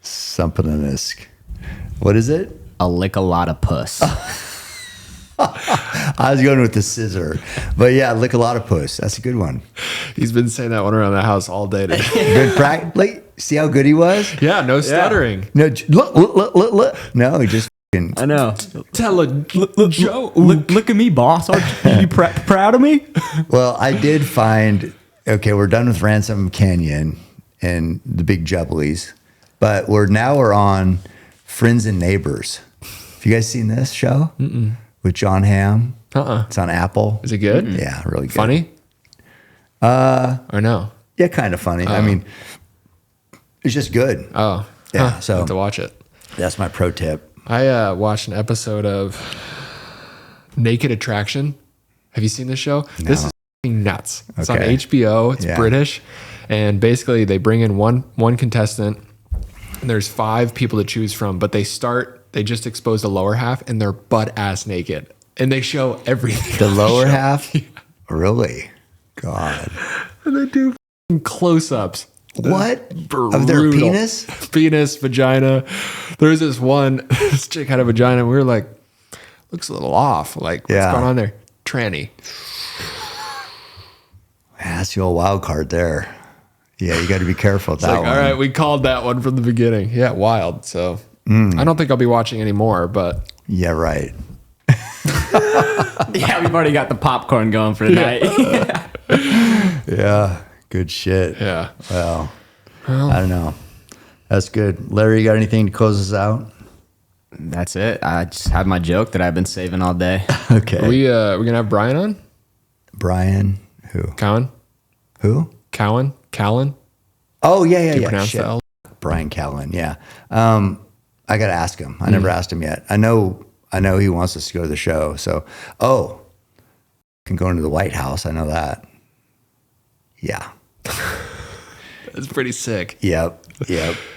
B: something-isk. What is it?
D: A lick a lot of puss.
B: I was going with the scissor. But yeah, lick a lot of puss. That's a good one.
C: He's been saying that one around the house all day today.
B: Good practice. See how good he was?
C: Yeah, no stuttering.
B: No, look. No, he just fucking.
D: I know.
C: Tell a joke.
D: Look at me, boss. Aren't you proud of me?
B: Well, I did find, okay, we're done with Ransom Canyon and the big jubblies, but we're on Friends and Neighbors. Have you guys seen this show? Mm-mm. With John Hamm? It's on Apple.
C: Is it good?
B: Yeah, really good.
C: Funny? Or no?
B: Yeah, kind of funny. I mean, it's just good.
C: Oh.
B: Yeah,
C: I'll
B: so
C: have to watch it.
B: that's my pro tip.
C: I watched an episode of Naked Attraction. Have you seen this show? No. This is f***ing nuts. It's on
B: Okay.
C: HBO. It's
B: Yeah.
C: British. And basically they bring in one contestant and there's 5 people to choose from, but they just expose the lower half and they're butt ass naked. And they show everything.
B: The
C: on
B: lower
C: show.
B: half? Really? God.
C: And they do f***ing close-ups.
B: What?
C: Brutal.
B: Of their penis?
C: Penis, vagina. There's this chick had a vagina and we were like, looks a little off. Like, what's
B: Yeah.
C: going on there? Tranny.
B: Yeah, that's the old wild card there. Yeah, you got to be careful with that
C: Like,
B: one.
C: all right, we called that one from the beginning. Yeah, wild. So I don't think I'll be watching anymore, but
B: Yeah, right.
D: Yeah, we've already got the popcorn going for tonight.
B: Yeah, good shit.
C: yeah.
B: Well, I don't know. That's good. Larry, you got anything to close us out?
D: That's it. I just had my joke that I've been saving all day.
B: Okay.
C: We're gonna have Brian on.
B: Brian, who?
C: Cowan.
B: Who?
C: Cowan. Callan.
B: Oh, yeah.
C: Do you pronounce the L?
B: Brian Callen, yeah. I got to ask him. I never asked him yet. I know he wants us to go to the show. So, can go into the White House. I know that. Yeah.
C: That's pretty sick.
B: Yep.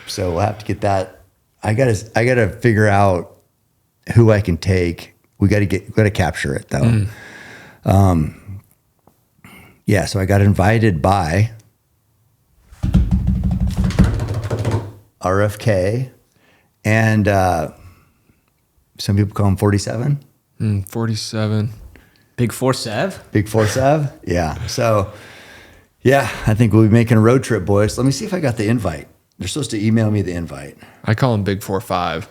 B: So we'll have to get that. I gotta figure out who I can take. We gotta capture it though. Yeah. So I got invited by RFK and some people call him 47.
C: 47.
D: Big 4-7.
B: Big 4-7. Yeah. So yeah, I think we'll be making a road trip, boys. Let me see if I got the invite. They're supposed to email me the invite.
C: I call him Big 4-5.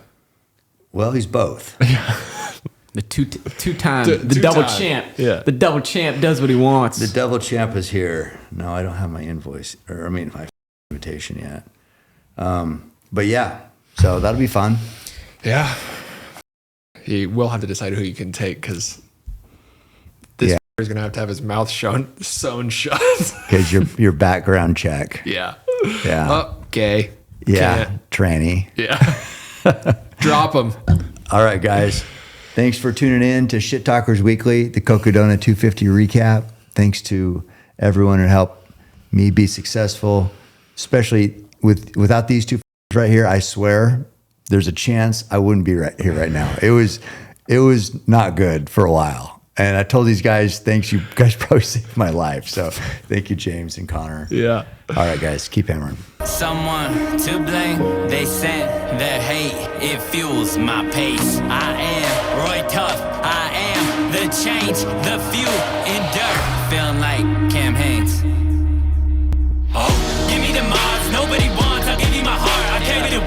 B: Well, he's both.
D: The two-time, the
C: Two-time.
D: double champ.
C: Yeah.
D: The double champ does what he wants.
B: The double champ is here. No, I don't have my invoice, my invitation yet. But yeah, so that'll be fun.
C: Yeah. He will have to decide who you can take because this is going to have his mouth sewn shut.
B: Because your background check.
C: Yeah.
B: Yeah.
C: Oh, gay.
B: Yeah.
C: Can't.
B: Tranny.
C: Yeah. Drop him.
B: All right, guys. Thanks for tuning in to Shit Talkers Weekly, the Cocodona 250 recap. Thanks to everyone who helped me be successful, especially without these two right here. I swear there's a chance I wouldn't be right here right now. It was not good for a while. And I told these guys, thanks, you guys probably saved my life. So thank you, James and Conor.
C: Yeah.
B: All right, guys, keep hammering.
A: Someone to blame, they sent their hate, it fuels my pace. I am Roy Tough, I am the change, the fuel in dirt, feeling like Cam Haynes. Oh, give me the Mars, nobody wants, I'll give you my heart, I carry the